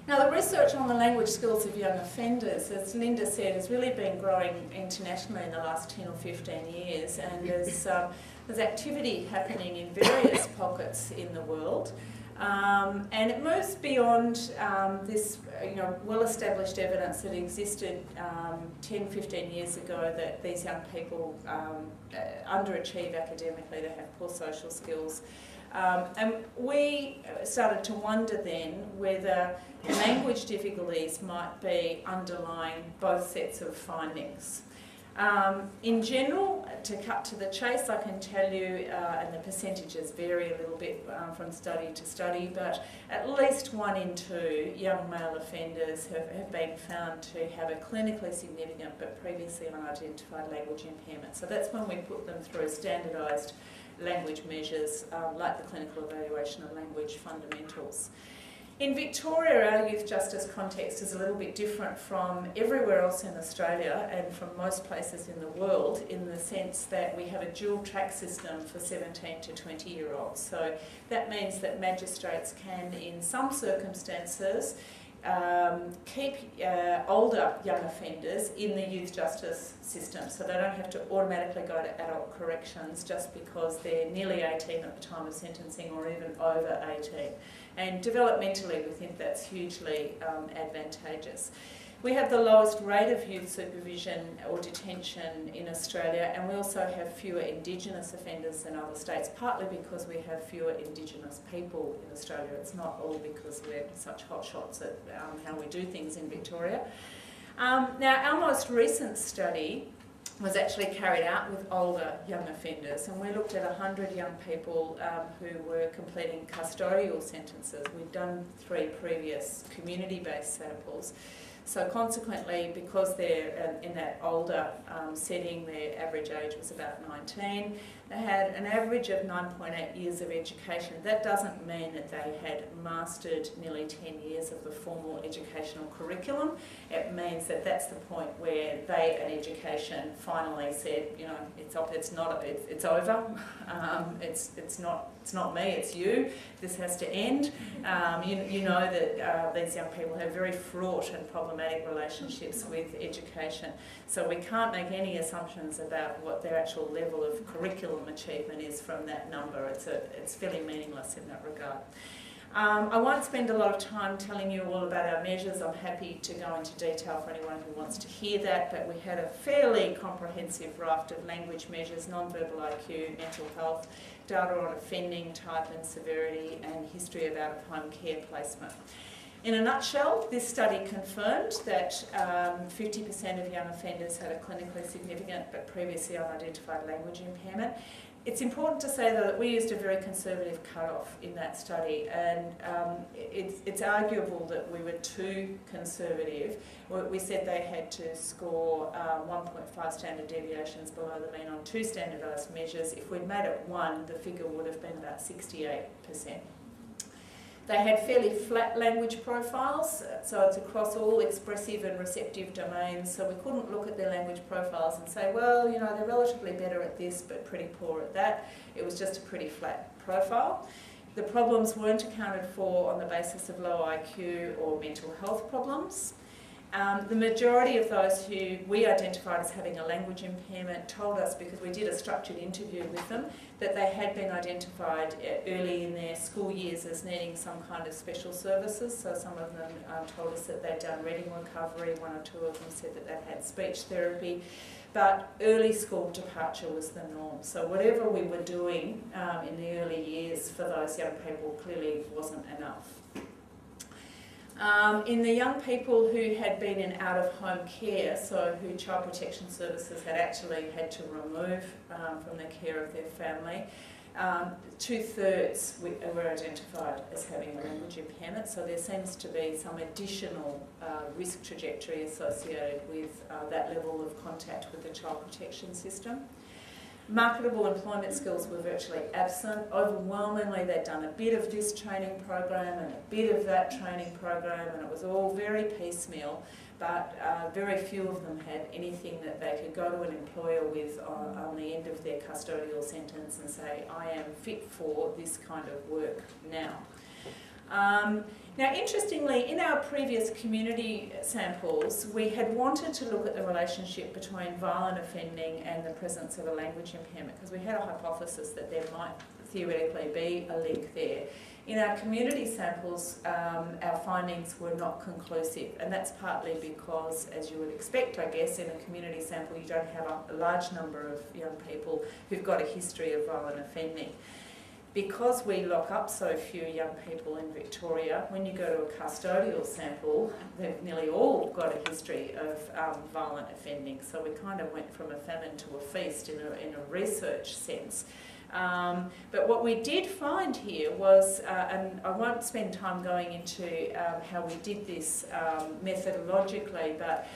Now, the research on the language skills of young offenders, as Linda said, has really been growing internationally in the last 10 or 15 years, and there's activity happening in various pockets in the world. And it moves beyond this well-established evidence that existed 10, 15 years ago that these young people underachieve academically, they have poor social skills. And we started to wonder then whether language difficulties might be underlying both sets of findings. In general, to cut to the chase, I can tell you, and the percentages vary a little bit from study to study, but at least 1 in 2 young male offenders have been found to have a clinically significant but previously unidentified language impairment. So that's when we put them through standardised language measures like the clinical evaluation of language fundamentals. In Victoria, our youth justice context is a little bit different from everywhere else in Australia and from most places in the world in the sense that we have a dual track system for 17 to 20-year-olds. So that means that magistrates can, in some circumstances, keep older young offenders in the youth justice system, so they don't have to automatically go to adult corrections just because they're nearly 18 at the time of sentencing or even over 18. And developmentally we think that's hugely advantageous. We have the lowest rate of youth supervision or detention in Australia, and we also have fewer Indigenous offenders than other states, partly because we have fewer Indigenous people in Australia. It's not all because we're such hotshots at how we do things in Victoria. Now, our most recent study was actually carried out with older young offenders, and we looked at 100 young people who were completing custodial sentences. We'd done 3 previous community-based samples. So consequently, because they're in that older setting, their average age was about 19. They had an average of 9.8 years of education. That doesn't mean that they had mastered nearly 10 years of the formal educational curriculum. It means that that's the point where they, at education, finally said, you know, it's over. It's not me. It's you. This has to end. You know that these young people have very fraught and problematic relationships with education. So we can't make any assumptions about what their actual level of curriculum achievement is from that number. It's fairly meaningless in that regard. I won't spend a lot of time telling you all about our measures. I'm happy to go into detail for anyone who wants to hear that, but we had a fairly comprehensive raft of language measures, non-verbal IQ, mental health, data on offending type and severity, and history of out-of-home care placement. In a nutshell, this study confirmed that 50% of young offenders had a clinically significant but previously unidentified language impairment. It's important to say, though, that we used a very conservative cut-off in that study, and it's arguable that we were too conservative. We said they had to score 1.5 standard deviations below the mean on 2 standardised measures. If we'd made it 1, the figure would have been about 68%. They had fairly flat language profiles, so it's across all expressive and receptive domains, so we couldn't look at their language profiles and say, well, you know, they're relatively better at this but pretty poor at that. It was just a pretty flat profile. The problems weren't accounted for on the basis of low IQ or mental health problems. The majority of those who we identified as having a language impairment told us, because we did a structured interview with them, that they had been identified early in their school years as needing some kind of special services. So some of them told us that they'd done reading recovery, 1 or 2 of them said that they'd had speech therapy, but early school departure was the norm. So whatever we were doing in the early years for those young people clearly wasn't enough. In the young people who had been in out-of-home care, so who Child Protection Services had actually had to remove from the care of their family, 2/3 were identified as having a language impairment, so there seems to be some additional risk trajectory associated with that level of contact with the child protection system. Marketable employment skills were virtually absent. Overwhelmingly, they'd done a bit of this training program and a bit of that training program, and it was all very piecemeal, but very few of them had anything that they could go to an employer with on the end of their custodial sentence and say, I am fit for this kind of work now. Now, interestingly, in our previous community samples, we had wanted to look at the relationship between violent offending and the presence of a language impairment, because we had a hypothesis that there might theoretically be a link there. In our community samples, our findings were not conclusive, and that's partly because, as you would expect, I guess, in a community sample you don't have a large number of young people who've got a history of violent offending. Because we lock up so few young people in Victoria, when you go to a custodial sample, they've nearly all got a history of violent offending. So we kind of went from a famine to a feast in a research sense. But what we did find here was, and I won't spend time going into how we did this methodologically, but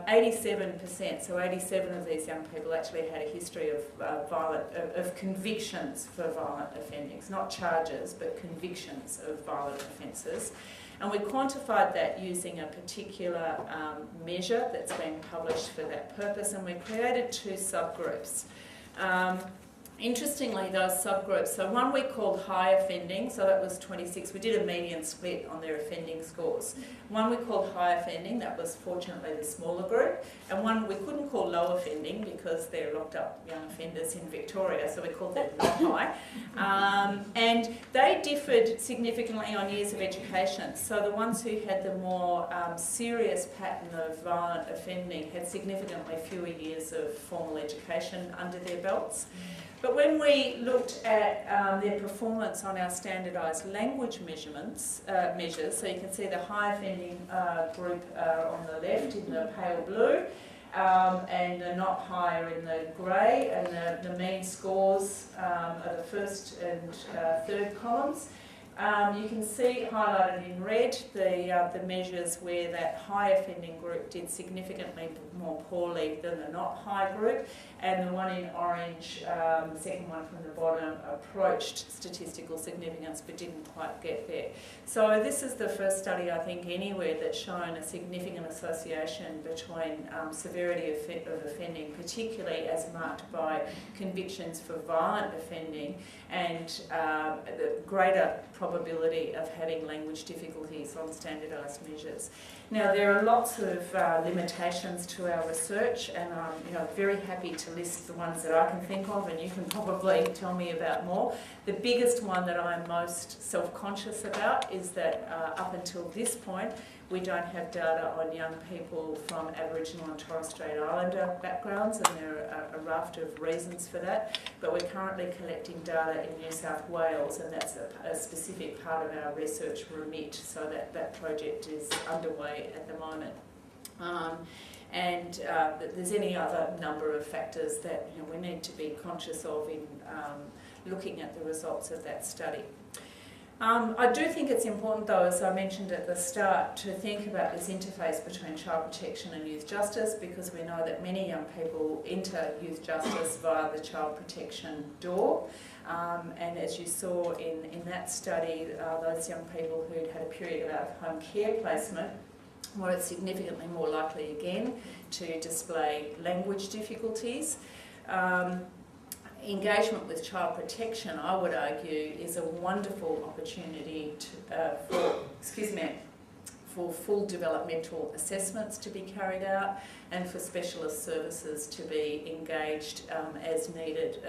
87%, so 87 of these young people actually had a history of convictions for violent offendings, not charges, but convictions of violent offences. And we quantified that using a particular measure that's been published for that purpose, and we created 2 subgroups. Interestingly, those subgroups, so one we called high offending, so that was 26. We did a median split on their offending scores. One we called high offending, that was fortunately the smaller group, and one we couldn't call low offending because they're locked up young offenders in Victoria, so we called that not high. And they differed significantly on years of education. So the ones who had the more serious pattern of violent offending had significantly fewer years of formal education under their belts. But when we looked at their performance on our standardised language measures, so you can see the high offending group on the left in the pale blue, and the not higher in the grey, and the mean scores are the first and third columns. You can see highlighted in red the measures where that high offending group did significantly more poorly than the not high group, and the one in orange, the second one from the bottom, approached statistical significance but didn't quite get there. So this is the first study, I think, anywhere that's shown a significant association between severity of offending, particularly as marked by convictions for violent offending, and the greater probability of having language difficulties on standardised measures. Now, there are lots of limitations to our research, and I'm very happy to list the ones that I can think of, and you can probably tell me about more. The biggest one that I'm most self-conscious about is that up until this point, we don't have data on young people from Aboriginal and Torres Strait Islander backgrounds, and there are a raft of reasons for that. But we're currently collecting data in New South Wales, and that's a specific part of our research remit, so that project is underway at the moment. and there's any other number of factors that we need to be conscious of in looking at the results of that study. I do think it's important, though, as I mentioned at the start, to think about this interface between child protection and youth justice, because we know that many young people enter youth justice via the child protection door. And as you saw in that study, those young people who'd had a period of out-of-home care placement were significantly more likely again to display language difficulties. Engagement with child protection, I would argue, is a wonderful opportunity for full developmental assessments to be carried out and for specialist services to be engaged as needed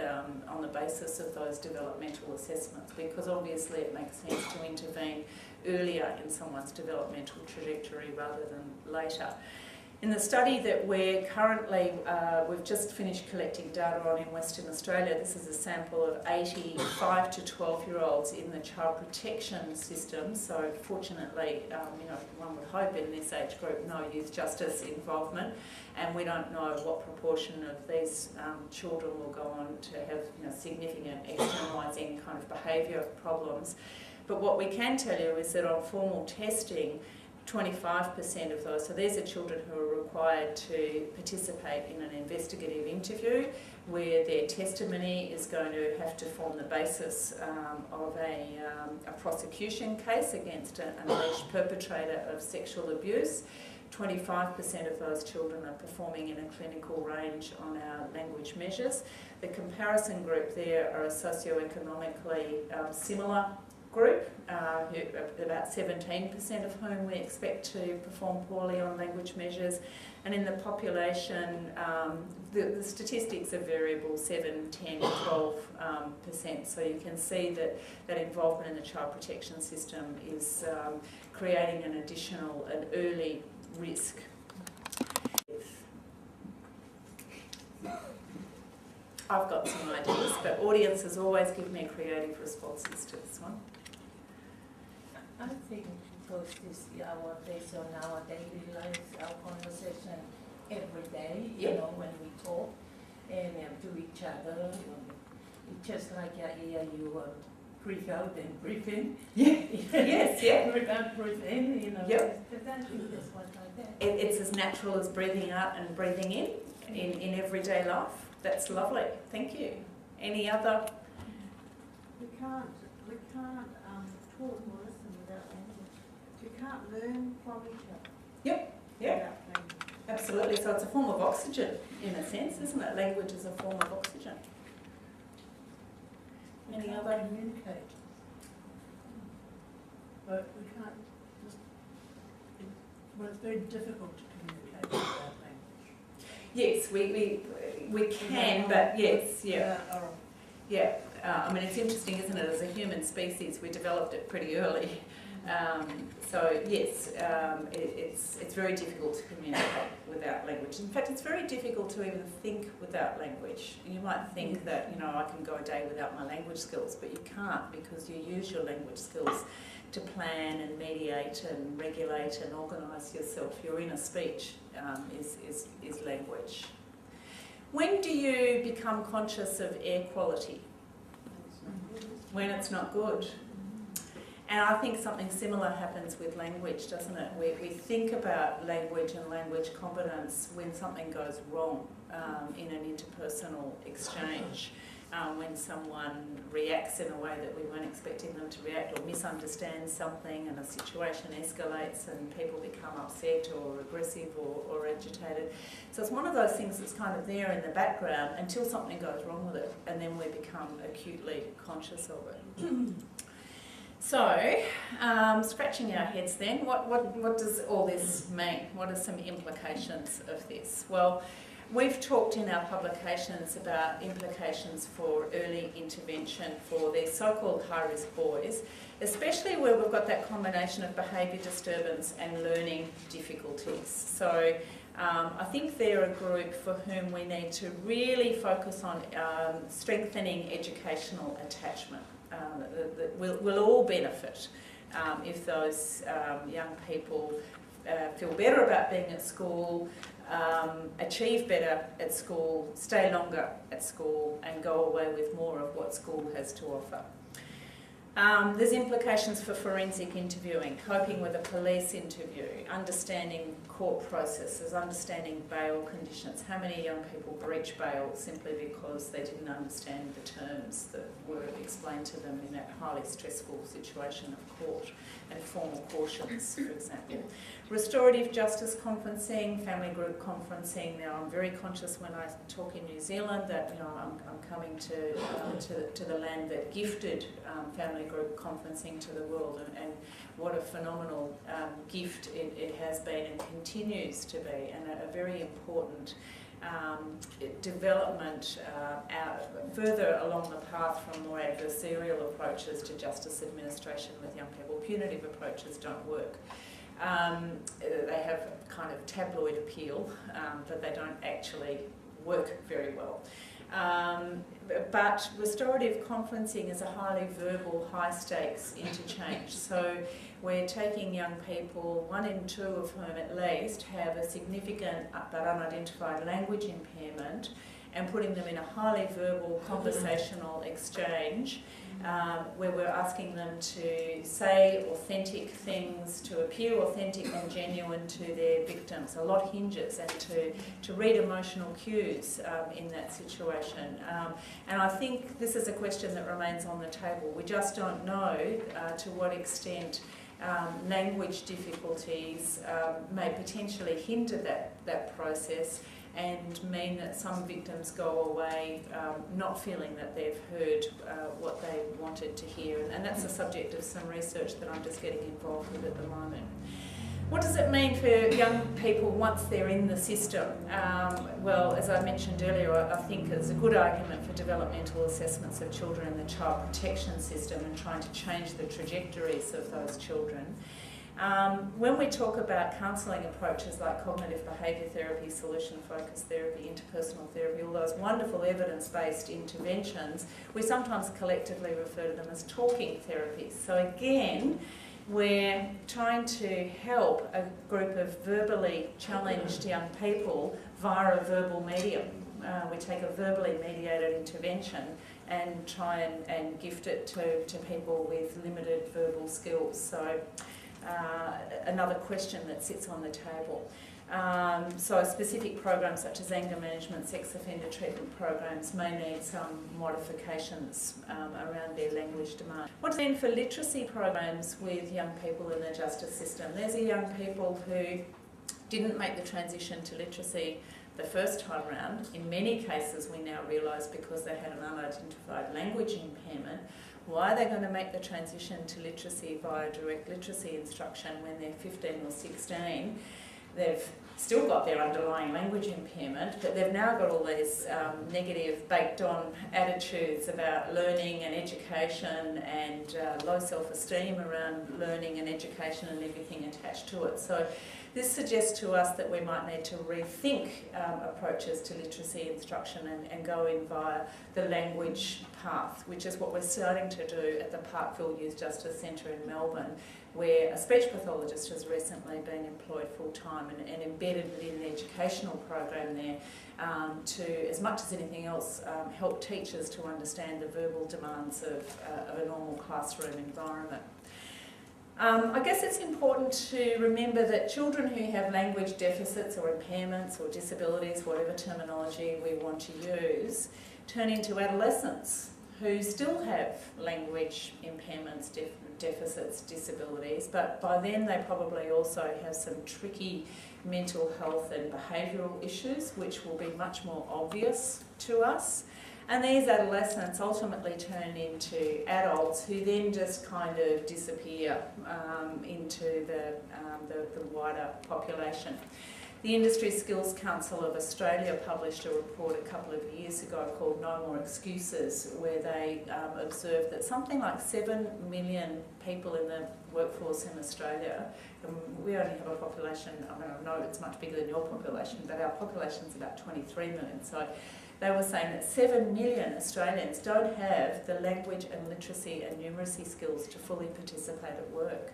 on the basis of those developmental assessments, because obviously it makes sense to intervene earlier in someone's developmental trajectory rather than later. In the study that we're currently, we've just finished collecting data on in Western Australia, this is a sample of 85 to 12-year-olds in the child protection system. So fortunately, one would hope in this age group no youth justice involvement, and we don't know what proportion of these children will go on to have significant externalising kind of behaviour problems. But what we can tell you is that on formal testing, 25% of those, so these are children who are required to participate in an investigative interview where their testimony is going to have to form the basis of a prosecution case against an alleged perpetrator of sexual abuse. 25% of those children are performing in a clinical range on our language measures. The comparison group there are a socioeconomically similar group, about 17% of whom we expect to perform poorly on language measures, and in the population the statistics are variable, 7, 10, 12%, so you can see that involvement in the child protection system is creating an early risk. I've got some ideas, but audiences always give me creative responses to this one. I think because this our based on our daily lives, our conversation every day, when we talk and to each other, it's just like you breathe out and breathe in. Yeah. Yes, yeah. Breathe out, breathe in, Yep. I think that's what like that. It's as natural as breathing out and breathing in everyday life. That's lovely. Thank you. Any other? We can't talk or listen without language. You can't learn from each other. Yep. Yeah. Without language. Absolutely. So it's a form of oxygen, in a sense, isn't it? Language is a form of oxygen. Any other? Communicate. But we can't just. Well, it's very difficult to communicate without language. Yes, we can, but yes, yeah. Yeah, I mean, it's interesting, isn't it? As a human species, we developed it pretty early. So yes, it's very difficult to communicate without language. In fact, it's very difficult to even think without language. You might think that, I can go a day without my language skills, but you can't, because you use your language skills to plan and mediate and regulate and organise yourself. Your inner speech is language. When do you become conscious of air quality? When it's not good. And I think something similar happens with language, doesn't it? We think about language and language competence when something goes wrong in an interpersonal exchange. When someone reacts in a way that we weren't expecting them to react, or misunderstands something and a situation escalates and people become upset or aggressive or agitated. So it's one of those things that's kind of there in the background until something goes wrong with it, and then we become acutely conscious of it. So, scratching our heads then, what does all this mean? What are some implications of this? Well, we've talked in our publications about implications for early intervention for these so-called high-risk boys, especially where we've got that combination of behaviour disturbance and learning difficulties. So I think they're a group for whom we need to really focus on strengthening educational attachment. We'll all benefit if those young people feel better about being at school, achieve better at school, stay longer at school, and go away with more of what school has to offer. There's implications for forensic interviewing, coping with a police interview, understanding court processes, understanding bail conditions. How many young people breach bail simply because they didn't understand the terms that were explained to them in that highly stressful situation of court, and formal cautions, for example. Restorative justice conferencing, family group conferencing. Now, I'm very conscious when I talk in New Zealand that I'm coming to the land that gifted family group conferencing to the world, and what a phenomenal gift it has been and continues to be, and a very important development further along the path from more adversarial approaches to justice administration with young people. Punitive approaches don't work. They have kind of tabloid appeal, but they don't actually work very well. But restorative conferencing is a highly verbal, high-stakes interchange. So we're taking young people, 1 in 2 of whom at least have a significant but unidentified language impairment, and putting them in a highly verbal conversational exchange where we're asking them to say authentic things, to appear authentic and genuine to their victims. A lot hinges, and to read emotional cues in that situation. And I think this is a question that remains on the table. We just don't know to what extent language difficulties may potentially hinder that process, and mean that some victims go away not feeling that they've heard what they wanted to hear. And that's the subject of some research that I'm just getting involved with at the moment. What does it mean for young people once they're in the system? Well, as I mentioned earlier, I think there's a good argument for developmental assessments of children in the child protection system and trying to change the trajectories of those children. When we talk about counselling approaches like cognitive behaviour therapy, solution-focused therapy, interpersonal therapy, all those wonderful evidence-based interventions, we sometimes collectively refer to them as talking therapies. So again, we're trying to help a group of verbally challenged young people via a verbal medium. We take a verbally mediated intervention and try and gift it to people with limited verbal skills. So another question that sits on the table. So specific programs such as anger management, sex offender treatment programs may need some modifications around their language demand. What's then for literacy programs with young people in the justice system? There's a young people who didn't make the transition to literacy the first time round. In many cases we now realise because they had an unidentified language impairment. Why are they going to make the transition to literacy via direct literacy instruction when they're 15 or 16? They've still got their underlying language impairment, but they've now got all these negative baked-on attitudes about learning and education, and low self-esteem around learning and education and everything attached to it. So this suggests to us that we might need to rethink approaches to literacy instruction and go in via the language path, which is what we're starting to do at the Parkville Youth Justice Centre in Melbourne, where a speech pathologist has recently been employed full-time and embedded within the educational program there to, as much as anything else, help teachers to understand the verbal demands of a normal classroom environment. I guess it's important to remember that children who have language deficits or impairments or disabilities, whatever terminology we want to use, turn into adolescents who still have language impairments, deficits, disabilities, but by then they probably also have some tricky mental health and behavioural issues which will be much more obvious to us. And these adolescents ultimately turn into adults who then just kind of disappear into the wider population. The Industry Skills Council of Australia published a report a couple of years ago called No More Excuses, where they observed that something like 7 million people in the workforce in Australia, and we only have a population, I mean, I know it's much bigger than your population, but our population is about 23 million. So they were saying that 7 million Australians don't have the language and literacy and numeracy skills to fully participate at work.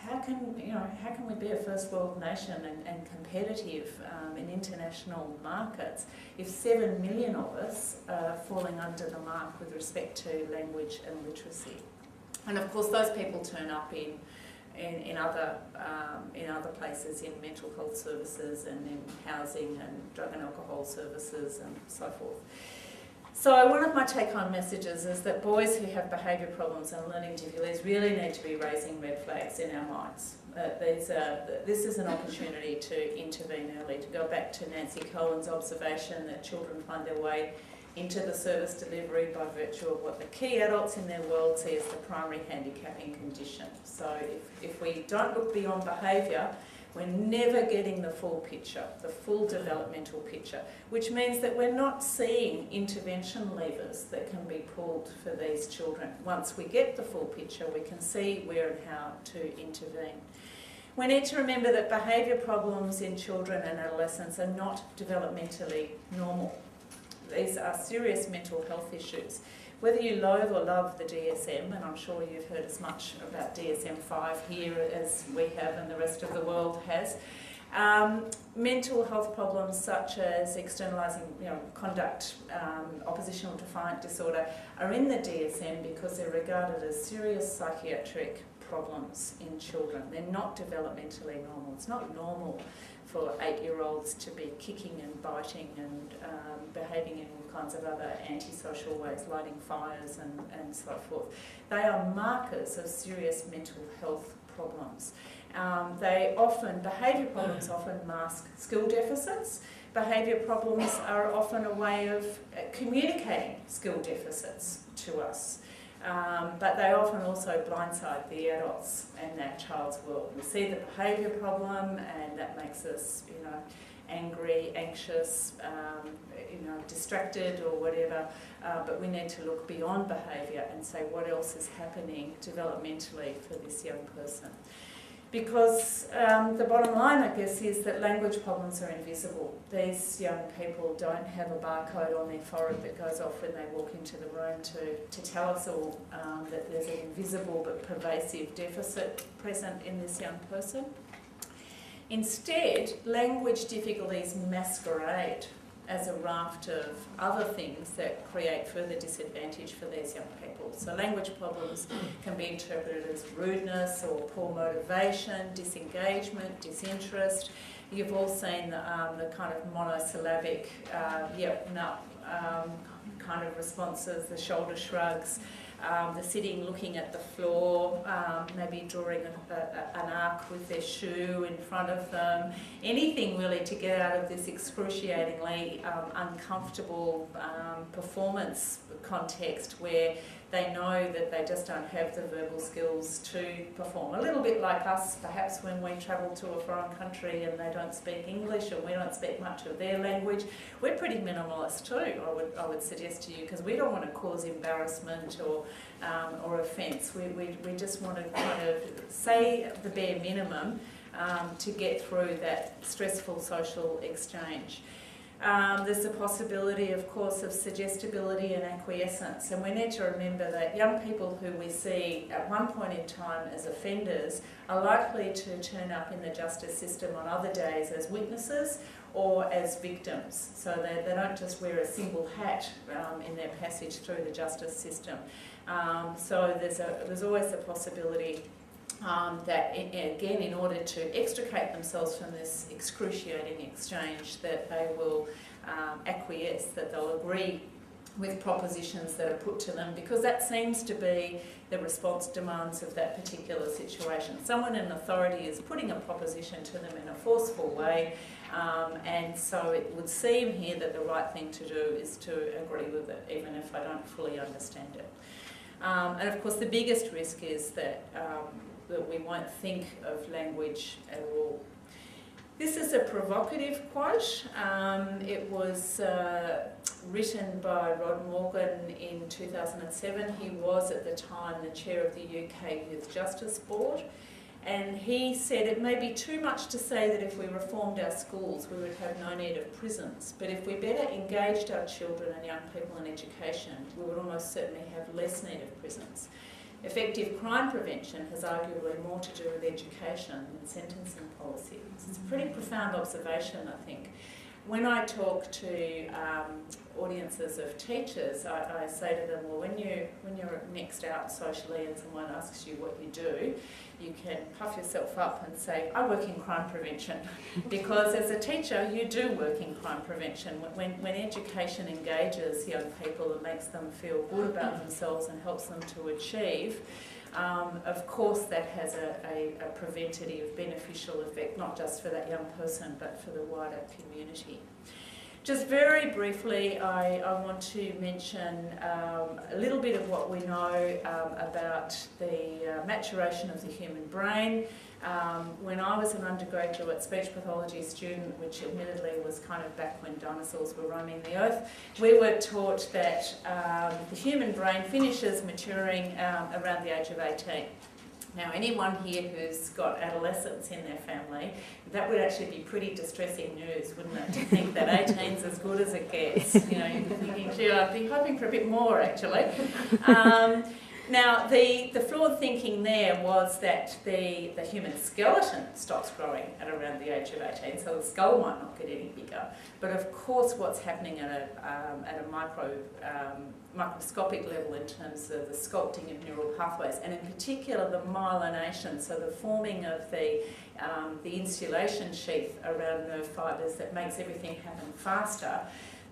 how can we be a first world nation and competitive in international markets if 7 million of us are falling under the mark with respect to language and literacy? And of course, those people turn up in other places, in mental health services and in housing and drug and alcohol services and so forth. So one of my take-home messages is that boys who have behaviour problems and learning difficulties really need to be raising red flags in our minds. This is an opportunity to intervene early, to go back to Nancy Cohen's observation that children find their way into the service delivery by virtue of what the key adults in their world see as the primary handicapping condition. So if we don't look beyond behaviour, we're never getting the full picture, the full developmental picture, which means that we're not seeing intervention levers that can be pulled for these children. Once we get the full picture, we can see where and how to intervene. We need to remember that behaviour problems in children and adolescents are not developmentally normal. These are serious mental health issues. Whether you loathe or love the DSM, and I'm sure you've heard as much about DSM-5 here as we have and the rest of the world has, mental health problems such as externalising conduct, oppositional defiant disorder are in the DSM because they're regarded as serious psychiatric problems in children. They're not developmentally normal. It's not normal for 8-year-olds to be kicking and biting and behaving in all kinds of other antisocial ways, lighting fires and so forth. They are markers of serious mental health problems. Behaviour problems often mask skill deficits. Behaviour problems are often a way of communicating skill deficits to us. But they often also blindside the adults and that child's world. We see the behaviour problem and that makes us, angry, anxious, distracted or whatever, but we need to look beyond behaviour and say what else is happening developmentally for this young person. Because the bottom line, I guess, is that language problems are invisible. These young people don't have a barcode on their forehead that goes off when they walk into the room to tell us all that there's an invisible but pervasive deficit present in this young person. Instead, language difficulties masquerade as a raft of other things that create further disadvantage for these young people. So language problems can be interpreted as rudeness or poor motivation, disengagement, disinterest. You've all seen the kind of monosyllabic, yep, no, kind of responses, the shoulder shrugs, the sitting looking at the floor, maybe drawing an arc with their shoe in front of them, anything really to get out of this excruciatingly uncomfortable performance context where they know that they just don't have the verbal skills to perform. A little bit like us, perhaps, when we travel to a foreign country and they don't speak English and we don't speak much of their language. We're pretty minimalist too, I would suggest to you, because we don't want to cause embarrassment or offence. We just want to kind of say the bare minimum to get through that stressful social exchange. There's the possibility, of course, of suggestibility and acquiescence, and we need to remember that young people who we see at one point in time as offenders are likely to turn up in the justice system on other days as witnesses or as victims. So they don't just wear a single hat in their passage through the justice system. So there's always the possibility that, again, in order to extricate themselves from this excruciating exchange, that they will acquiesce, that they'll agree with propositions that are put to them, because that seems to be the response demands of that particular situation. Someone in authority is putting a proposition to them in a forceful way, and so it would seem here that the right thing to do is to agree with it, even if I don't fully understand it. And of course the biggest risk is that we won't think of language at all. This is a provocative quote. It was written by Rod Morgan in 2007. He was at the time the chair of the UK Youth Justice Board, and he said it may be too much to say that if we reformed our schools we would have no need of prisons, but if we better engaged our children and young people in education we would almost certainly have less need of prisons. Effective crime prevention has arguably more to do with education than sentencing policy. It's a pretty profound observation, I think. When I talk to audiences of teachers, I say to them, well, when you're next out socially and someone asks you what you do, you can puff yourself up and say, I work in crime prevention. Because as a teacher, you do work in crime prevention. When education engages young people and makes them feel good about themselves and helps them to achieve, of course that has a preventative, beneficial effect, not just for that young person, but for the wider community. Just very briefly, I want to mention a little bit of what we know about the maturation of the human brain. When I was an undergraduate speech pathology student, which admittedly was kind of back when dinosaurs were roaming the earth, we were taught that the human brain finishes maturing around the age of 18. Now, anyone here who's got adolescents in their family, that would actually be pretty distressing news, wouldn't it? To think that 18's as good as it gets. You know, you'd be thinking, gee, I'd be hoping for a bit more, actually. Now, the flawed thinking there was that the human skeleton stops growing at around the age of 18, so the skull might not get any bigger. But of course, what's happening at a microscopic level in terms of the sculpting of neural pathways, and in particular the myelination, so the forming of the insulation sheath around nerve fibres that makes everything happen faster.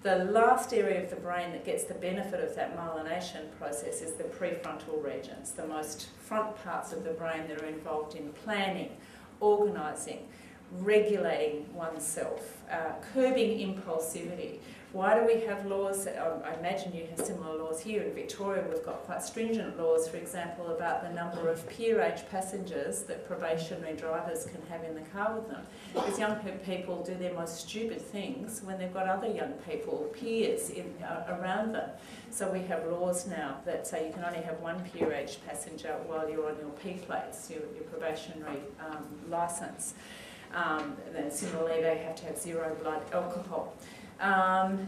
The last area of the brain that gets the benefit of that myelination process is the prefrontal regions, the most front parts of the brain that are involved in planning, organising, regulating oneself, curbing impulsivity. Why do we have laws? I imagine you have similar laws here. In Victoria, we've got quite stringent laws, for example, about the number of peer-age passengers that probationary drivers can have in the car with them. Because young people do their most stupid things when they've got other young people, peers, around them. So we have laws now that say you can only have one peer-age passenger while you're on your P plates, your probationary licence. Then similarly, they have to have 0 blood alcohol.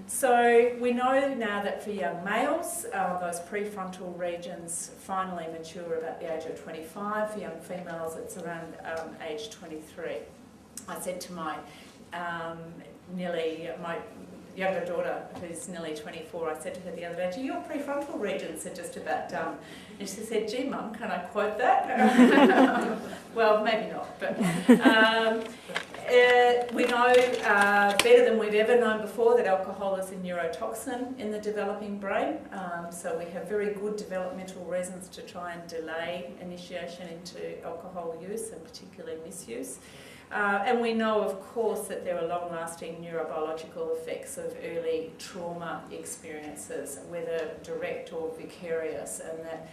So we know now that for young males, those prefrontal regions finally mature about the age of 25. For young females, it's around age 23. I said to my younger daughter, who's nearly 24, I said to her the other day, your prefrontal regions are just about done. And she said, gee, Mum, can I quote that? Well, maybe not, but we know better than we've ever known before that alcohol is a neurotoxin in the developing brain. So we have very good developmental reasons to try and delay initiation into alcohol use and particularly misuse. And we know, of course, that there are long-lasting neurobiological effects of early trauma experiences, whether direct or vicarious, and that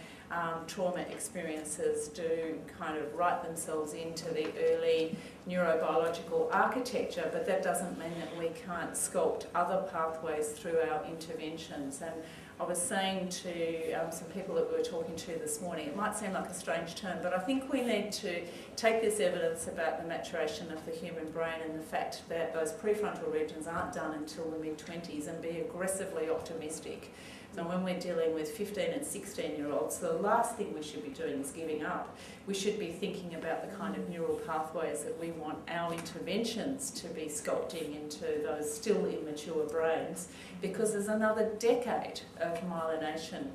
trauma experiences do kind of write themselves into the early neurobiological architecture, but that doesn't mean that we can't sculpt other pathways through our interventions. And I was saying to some people that we were talking to this morning, it might seem like a strange term, but I think we need to take this evidence about the maturation of the human brain and the fact that those prefrontal regions aren't done until the mid-20s and be aggressively optimistic. So when we're dealing with 15 and 16-year-olds, the last thing we should be doing is giving up. We should be thinking about the kind of neural pathways that we want our interventions to be sculpting into those still immature brains, because there's another decade of myelination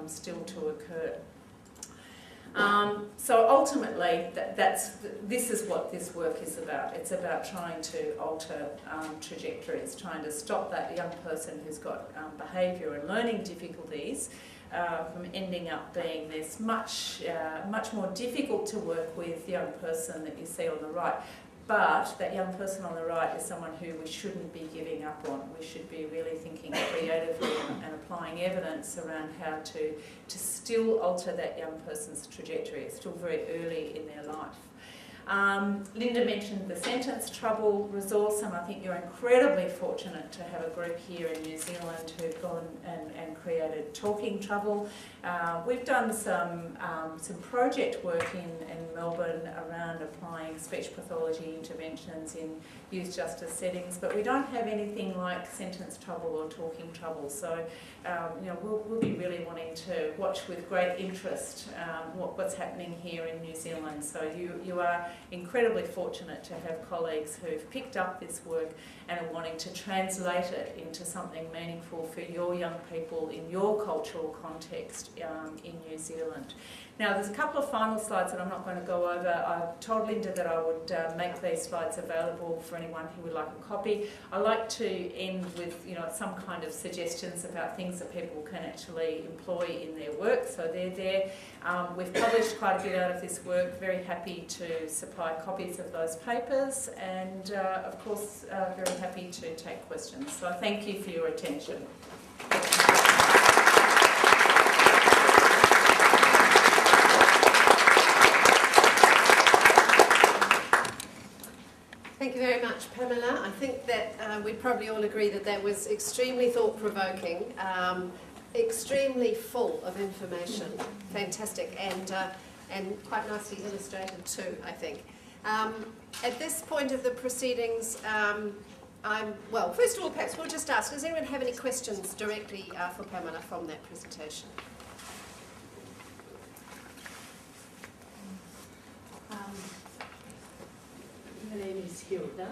still to occur. So ultimately, this is what this work is about. It's about trying to alter trajectories, trying to stop that young person who's got behaviour and learning difficulties from ending up being this much more difficult to work with young person that you see on the right. But that young person on the right is someone who we shouldn't be giving up on. We should be really thinking creatively and applying evidence around how to still alter that young person's trajectory. It's still very early in their life. Linda mentioned the sentence trouble resource, and I think you're incredibly fortunate to have a group here in New Zealand who've gone and created talking trouble. We've done some project work in Melbourne around applying speech pathology interventions in youth justice settings, but we don't have anything like sentence trouble or talking trouble. So we'll be really wanting to watch with great interest what's happening here in New Zealand. So you are incredibly fortunate to have colleagues who've picked up this work and are wanting to translate it into something meaningful for your young people in your cultural context in New Zealand. Now, there's a couple of final slides that I'm not going to go over. I told Linda that I would make these slides available for anyone who would like a copy. I like to end with some kind of suggestions about things that people can actually employ in their work. So they're there. We've published quite a bit out of this work. Very happy to supply copies of those papers, and of course very happy to take questions. So thank you for your attention. Thank you very much, Pamela. I think that we probably all agree that that was extremely thought-provoking, extremely full of information, fantastic, and quite nicely illustrated too, I think. At this point of the proceedings, well, first of all, perhaps we'll just ask, does anyone have any questions directly for Pamela from that presentation? My name is Hilda.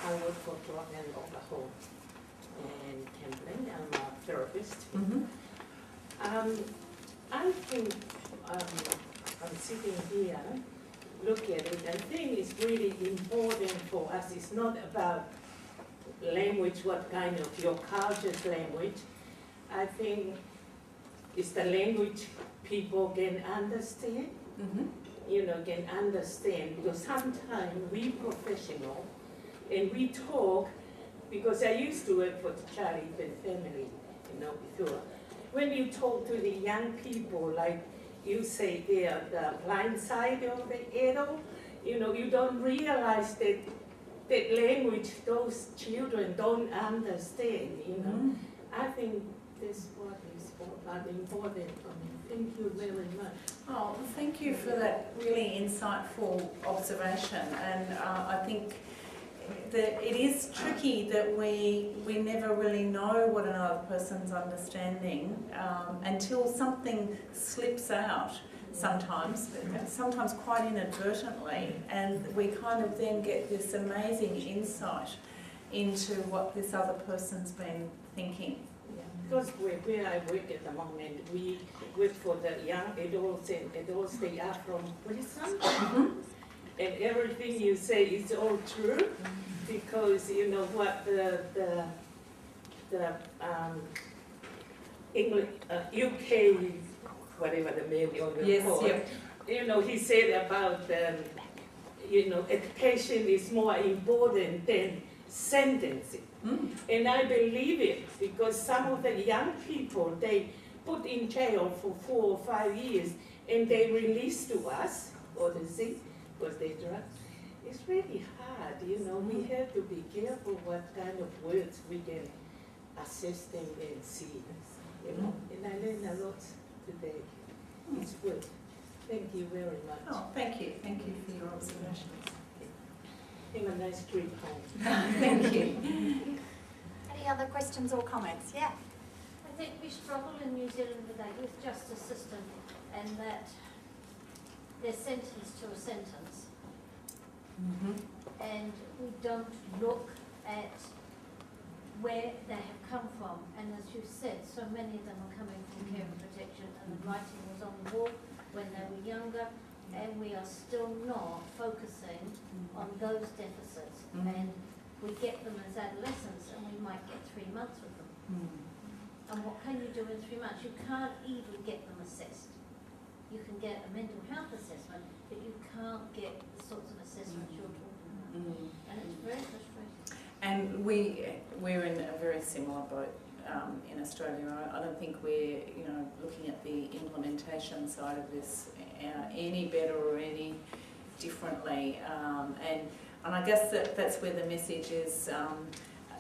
I work for Auckland, Oklahoma, and Campbell. I'm a therapist. I think I'm sitting here, look at it, and think it's really important for us. It's not about language, what kind of your culture's language. I think it's the language people can understand. Can understand, because sometimes we professional and we talk, because I used to work for the child and family, before. When you talk to the young people, like you say they are the blind side of the arrow, you don't realize that language those children don't understand, I think that's what is important for me. Thank you very much. Oh, thank you for that really insightful observation, and I think that it is tricky that we never really know what another person's understanding until something slips out sometimes quite inadvertently, and we kind of then get this amazing insight into what this other person's been thinking. Because where I work at the moment, we work for the young adults, and adults, they are from prison. And everything you say is all true, because what the English, UK, whatever the man on the report, he said about education is more important than sentencing. And I believe it, because some of the young people, they put in jail for 4 or 5 years, and they release to us, or they see, because they drug. It's really hard, we have to be careful what kind of words we can assess them and see, and I learned a lot today. It's good. Thank you very much. Oh, thank you for your observations. Have a nice trip home. Thank you. Any other questions or comments? Yeah. I think we struggle in New Zealand with our youth justice system, and that they're sentenced to a sentence. And we don't look at where they have come from. And as you said, so many of them are coming from care and protection, and the writing was on the wall when they were younger, and we are still not focusing on those deficits. And we get them as adolescents, and we might get 3 months with them. And what can you do in 3 months? You can't even get them assessed. You can get a mental health assessment, but you can't get the sorts of assessments you're talking about. And it's very frustrating. And we're in a very similar boat in Australia. I don't think we're looking at the implementation side of this any better or any differently, and I guess that's where the message is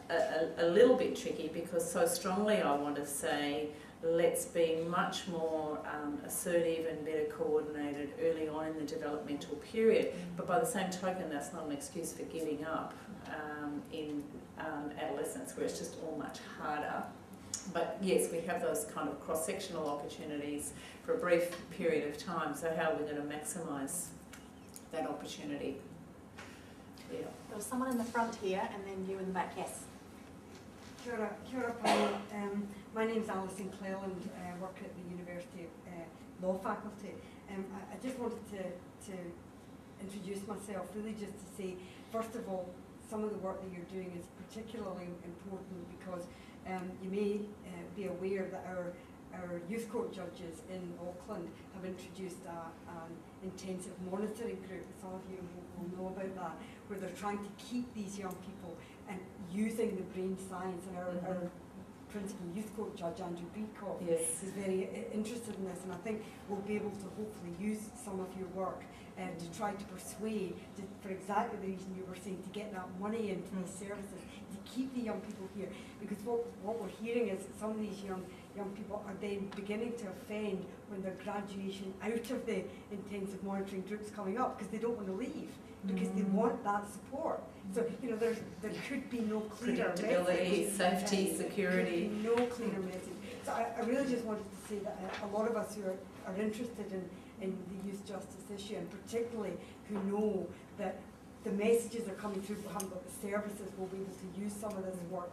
a little bit tricky, because so strongly I want to say let's be much more assertive and better coordinated early on in the developmental period, but by the same token that's not an excuse for giving up in adolescence, where it's just all much harder. But yes, we have those kind of cross-sectional opportunities for a brief period of time, so how are we going to maximise that opportunity? Yeah. There was someone in the front here and then you in the back, yes. Kia ora, Pamela. My name's Alison Cleland. I work at the University Law Faculty. I just wanted to introduce myself, really just to say, first of all, some of the work that you're doing is particularly important because you may be aware that our youth court judges in Auckland have introduced an intensive monitoring group. Some of you will know about that, where they're trying to keep these young people and using the brain science. And our principal youth court judge, Andrew Beacock, is very interested in this, and I think we'll be able to hopefully use some of your work to try to persuade, for exactly the reason you were saying, to get that money into these services, to keep the young people here. Because what we're hearing is that some of these young people are then beginning to offend when their graduation out of the intensive monitoring groups coming up, because they don't want to leave, because they want that support. So, you know, there could be no clearer predictability, message. safety, security. No clearer message. So I really just wanted to say that a lot of us who are interested in the youth justice issue, and particularly who know that the messages are coming through, but haven't got the services, will be able to use some of this work.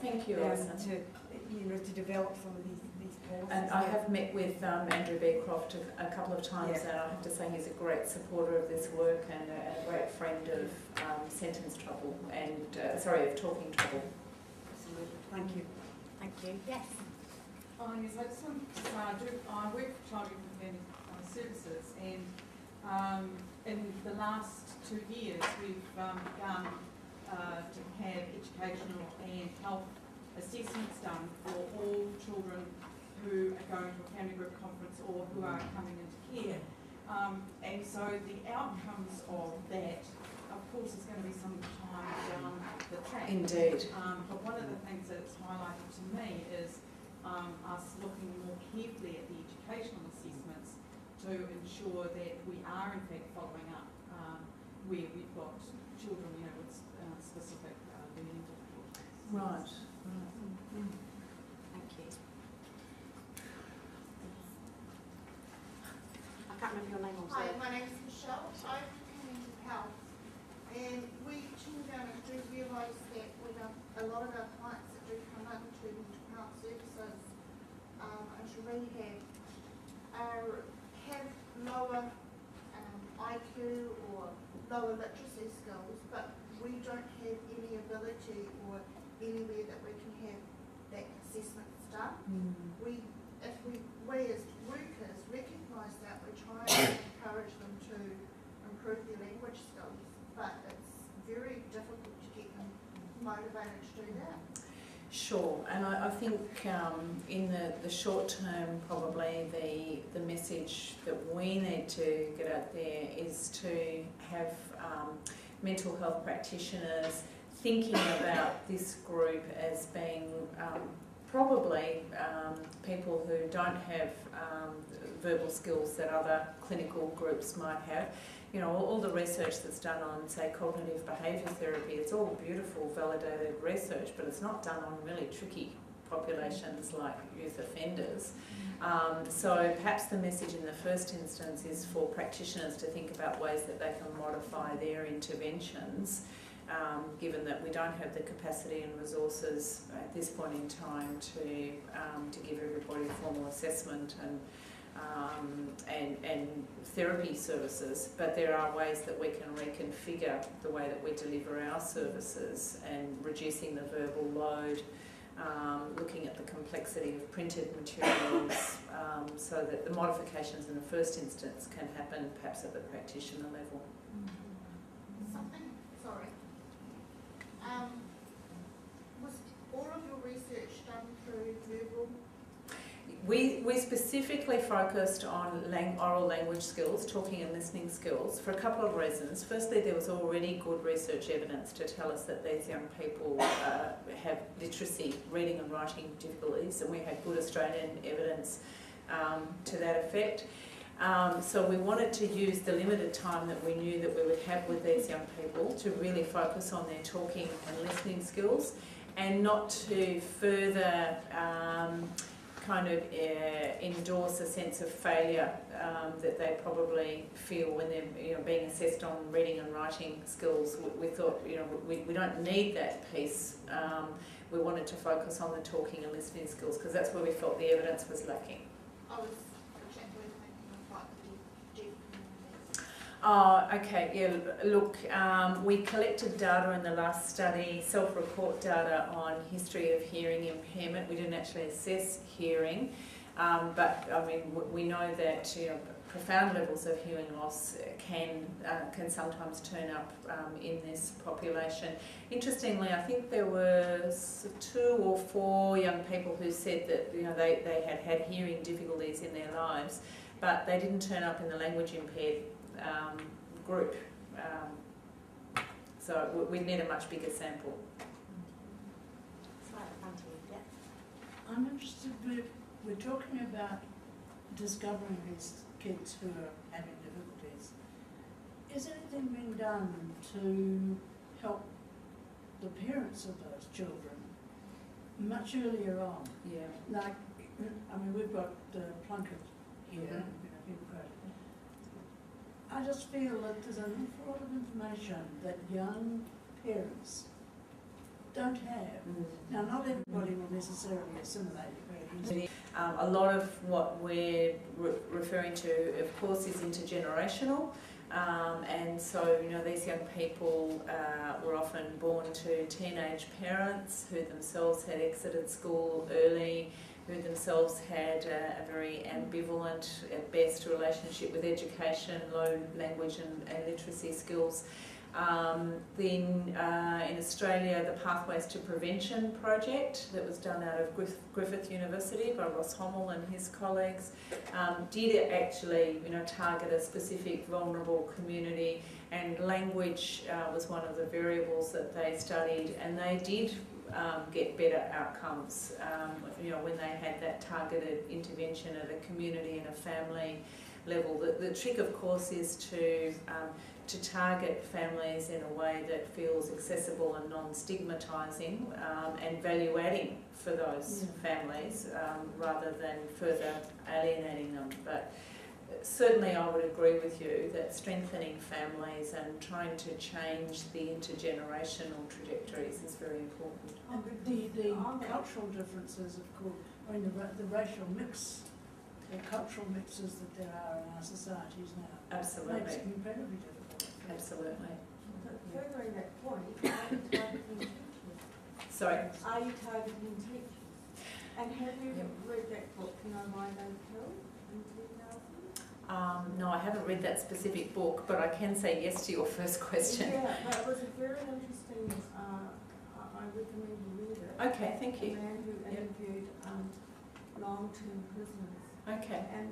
Thank you, Alison. To develop some of these policies. And I have met with Andrew Beecroft a couple of times, and I have to say he's a great supporter of this work and a great friend of sentence trouble and of talking trouble. Absolutely. Thank you. Thank you. Yes. Yes, I just wanted to say I work for Child Youth and Family Services, and in the last 2 years we've begun to have educational and health assessments done for all children who are going to a family group conference or who are coming into care. And so the outcomes of that, of course, is going to be some time down the track. Indeed. But one of the things that it's highlighted to me is us looking more carefully at the educational assessments to ensure that we are in fact following up where we've got children, you know, with specific learning difficulties. Right. Thank you. I can't remember your name. Hi, my name is Michelle. I'm from Community Health, and we do realise that with a lot of our clients that do come in to mental health services and to rehab have lower IQ or lower literacy skills, but we don't have any ability or anywhere that we can have that assessment done. If we as workers recognise that, we try and encourage them to improve their language skills, but it's very difficult to get them motivated to do that. Sure, and I think in the short term, probably the message that we need to get out there is to have mental health practitioners thinking about this group as being probably people who don't have verbal skills that other clinical groups might have. You know, all the research that's done on, say, cognitive behaviour therapy, it's all beautiful, validated research, but it's not done on really tricky populations like youth offenders. So perhaps the message in the first instance is for practitioners to think about ways that they can modify their interventions, given that we don't have the capacity and resources at this point in time to give everybody formal assessment and therapy services, but there are ways that we can reconfigure the way that we deliver our services and reducing the verbal load, looking at the complexity of printed materials, so that the modifications in the first instance can happen perhaps at the practitioner level. Was all of your research done through verbal? We specifically focused on oral language skills, talking and listening skills, for a couple of reasons. Firstly, there was already good research evidence to tell us that these young people have literacy, reading and writing difficulties, and we had good Australian evidence to that effect. So we wanted to use the limited time that we knew that we would have with these young people to really focus on their talking and listening skills, and not to further kind of endorse a sense of failure that they probably feel when they're being assessed on reading and writing skills. We thought, we don't need that piece. We wanted to focus on the talking and listening skills because that's where we felt the evidence was lacking. I was particularly thinking of like the deaf communities. Oh, okay, yeah, look, we collected data in the last study, self-report data on history of hearing impairment. We didn't actually assess hearing, but I mean, we know that profound levels of hearing loss can sometimes turn up in this population. Interestingly, I think there was 2 or 4 young people who said that they had had hearing difficulties in their lives, but they didn't turn up in the language impaired group. So we need a much bigger sample. I'm interested, we're talking about discovering these kids who are having difficulties. Is anything being done to help the parents of those children much earlier on? Yeah. Like, I mean, we've got Plunkett here, I just feel that there's an awful lot of information that young parents don't have. Now, not everybody will necessarily assimilate it very easily. A lot of what we're referring to, of course, is intergenerational. And so, these young people were often born to teenage parents who themselves had exited school early, who themselves had a very ambivalent, at best, relationship with education, low language and literacy skills. Then in Australia, the Pathways to Prevention project that was done out of Griffith University by Ross Hommel and his colleagues did actually target a specific vulnerable community, and language was one of the variables that they studied, and they did get better outcomes when they had that targeted intervention at a community and a family level. The trick, of course, is to target families in a way that feels accessible and non-stigmatising and value-adding for those families rather than further alienating them. But certainly I would agree with you that strengthening families and trying to change the intergenerational trajectories is very important. And the cultural differences, of course, I mean the racial mix, the cultural mixes that there are in our societies now. Absolutely. Makes it incredibly difficult. Absolutely. Furthering that point, are you targeting teachers? Sorry? Are you targeting teachers? And have you read that book, Why They Kill, in 2000? No, I haven't read that specific book, but I can say yes to your first question. Yeah, that was a very interesting, I recommend you read it. Okay, thank you. A man who interviewed long-term prisoners. Okay. And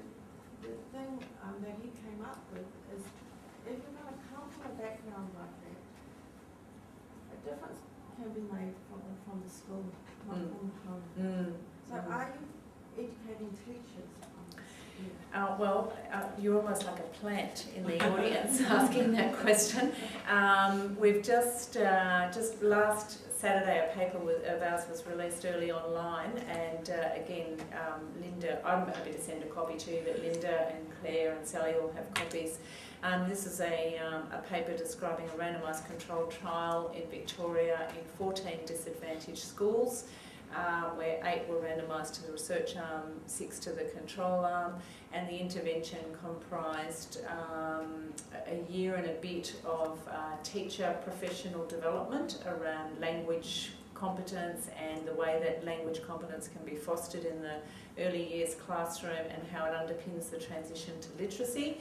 the thing that he came up with is, if you're going to come from a background like that, a difference can be made from the school, not from the home. So are you educating teachers? You're almost like a plant in the audience asking that question. We've just last Saturday, a paper of ours was released early online, and again, Linda, I'm happy to send a copy to you, but Linda and Claire and Sally all have copies. This is a paper describing a randomised controlled trial in Victoria in 14 disadvantaged schools, where 8 were randomised to the research arm, 6 to the control arm, and the intervention comprised a year and a bit of teacher professional development around language competence and the way that language competence can be fostered in the early years classroom and how it underpins the transition to literacy.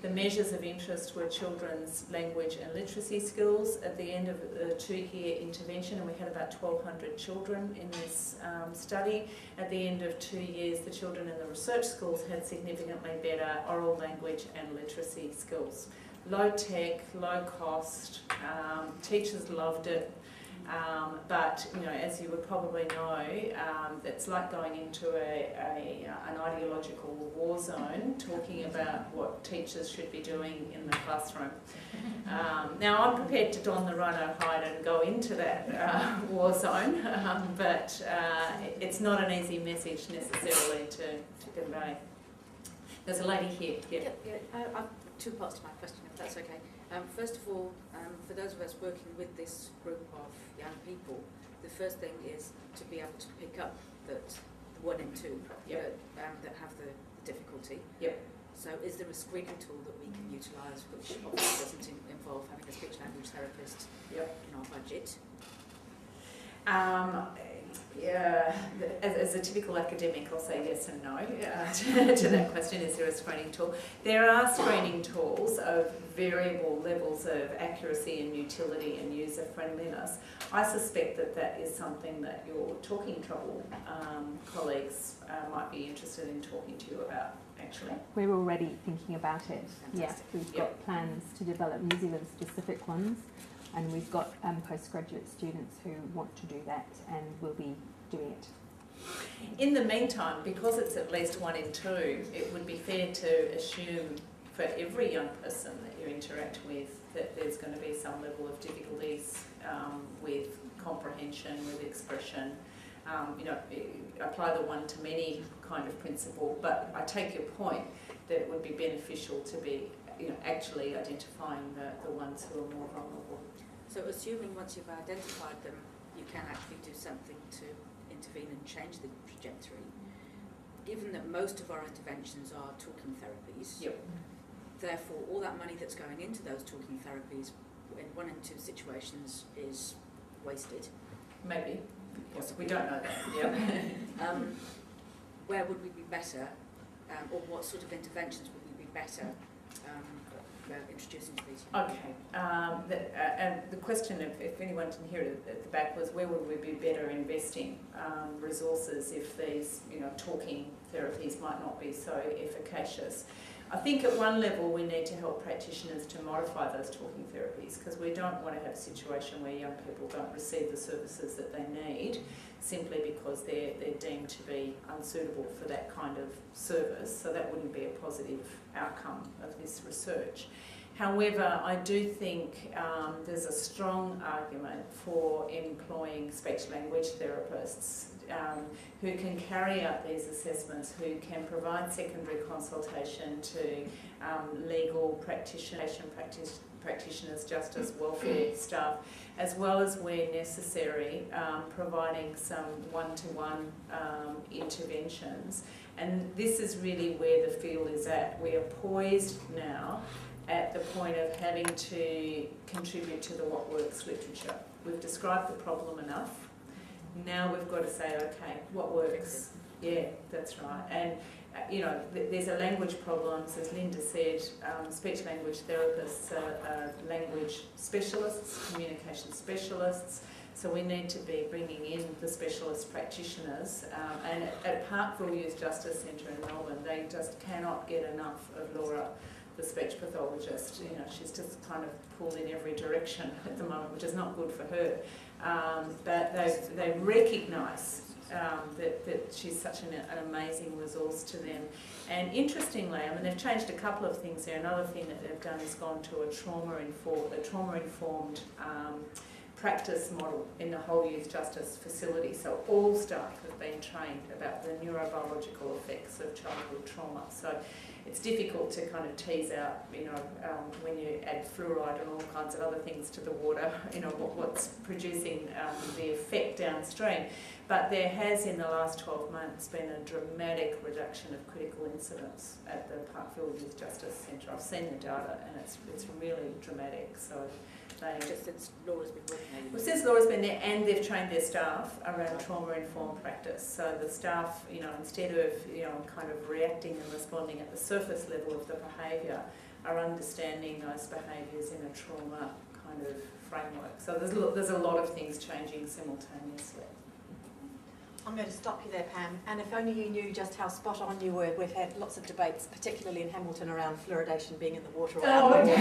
The measures of interest were children's language and literacy skills at the end of the 2-year intervention, and we had about 1,200 children in this study. At the end of 2 years, the children in the research schools had significantly better oral language and literacy skills. Low tech, low cost, teachers loved it. But as you would probably know, it's like going into an ideological war zone, talking about what teachers should be doing in the classroom. Now, I'm prepared to don the rhino hide and go into that war zone, but it's not an easy message necessarily to convey. There's a lady here. Yeah. I've 2 parts to my question, if that's okay. First of all, for those of us working with this group of young people, the first thing is to be able to pick up that 1 and 2 that have the difficulty. Yep. So is there a screening tool that we can utilise, which obviously doesn't involve having a speech language therapist in our budget? Yeah, as a typical academic, I'll say yes and no to that question. Is there a screening tool? There are screening tools of variable levels of accuracy and utility and user friendliness. I suspect that is something that your talking trouble colleagues might be interested in talking to you about, actually. We're already thinking about it. Fantastic. Yes, we've got plans to develop New Zealand specific ones. And we've got postgraduate students who want to do that and will be doing it. In the meantime, because it's at least 1 in 2, it would be fair to assume for every young person that you interact with that there's going to be some level of difficulties with comprehension, with expression. Apply the one-to-many kind of principle, but I take your point that it would be beneficial to be actually identifying the ones who are more vulnerable. So assuming once you've identified them, you can actually do something to intervene and change the trajectory. Given that most of our interventions are talking therapies, therefore all that money that's going into those talking therapies in 1 and 2 situations is wasted. Maybe. Possibly. We don't know that. Where would we be better, or what sort of interventions would we be better introducing to these? Okay. And the question, if anyone didn't hear it at the back, was where would we be better investing resources if these, talking therapies might not be so efficacious? I think at one level we need to help practitioners to modify those talking therapies, because we don't want to have a situation where young people don't receive the services that they need simply because they're deemed to be unsuitable for that kind of service. So that wouldn't be a positive outcome of this research. However, I do think there's a strong argument for employing speech-language therapists who can carry out these assessments, who can provide secondary consultation to legal practitioners, justice, welfare staff, as well as where necessary, providing some one-to-one interventions. And this is really where the field is at. We are poised now at the point of having to contribute to the what works literature. We've described the problem enough. Now we've got to say, okay, what works? Yeah, that's right. And there's a language problems, as Linda said. Speech language therapists are language specialists, communication specialists. So we need to be bringing in the specialist practitioners. And at Parkville Youth Justice Centre in Melbourne, they just cannot get enough of Laura, the speech pathologist. She's just kind of pulled in every direction at the moment, which is not good for her. But they recognise that she's such an amazing resource to them. And interestingly, they've changed a couple of things there. Another thing that they've done is gone to a trauma-informed practice model in the whole youth justice facility. So all staff have been trained about the neurobiological effects of childhood trauma. So it's difficult to kind of tease out, when you add fluoride and all kinds of other things to the water, what's producing the effect downstream. But there has, in the last 12 months, been a dramatic reduction of critical incidents at the Parkville Youth Justice Centre. I've seen the data, and it's really dramatic. So Just since Laura's been working there. Well, since Laura's been there, and they've trained their staff around trauma-informed practice. So the staff, instead of, kind of reacting and responding at the surface level of the behaviour, are understanding those behaviours in a trauma kind of framework. So there's a lot of things changing simultaneously. I'm going to stop you there, Pam, and if only you knew just how spot on you were. We've had lots of debates, particularly in Hamilton, around fluoridation being in the water. Spot on with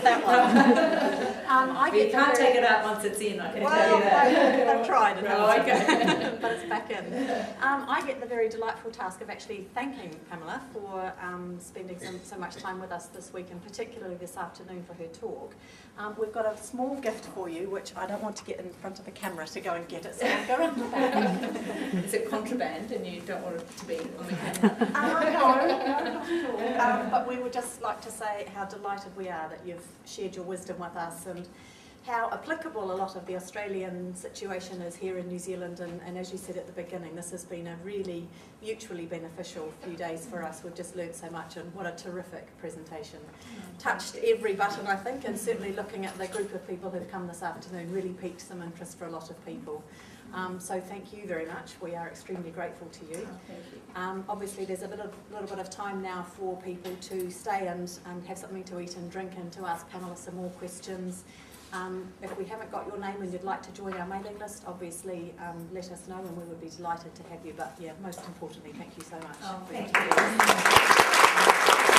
that one. You can't take it out once it's in, I can tell you that. I've tried, okay. but it's back in. I get the very delightful task of actually thanking Pamela for spending so much time with us this week, and particularly this afternoon for her talk. We've got a small gift for you, which I don't want to get in front of the camera to go and get it, so I'll go around the back. Is it contraband and you don't want it to be on the camera? No, but we would just like to say how delighted we are that you've shared your wisdom with us, and how applicable a lot of the Australian situation is here in New Zealand, and as you said at the beginning, this has been a really mutually beneficial few days for us. We've just learned so much, and what a terrific presentation. Touched every button, I think, and certainly looking at the group of people who've come this afternoon really piqued some interest for a lot of people. So thank you very much. We are extremely grateful to you. Thank you. Obviously there's a little bit of time now for people to stay and have something to eat and drink, and to ask Pamela some more questions. If we haven't got your name and you'd like to join our mailing list, obviously let us know, and we would be delighted to have you. But yeah, most importantly, thank you so much. Oh, thank you.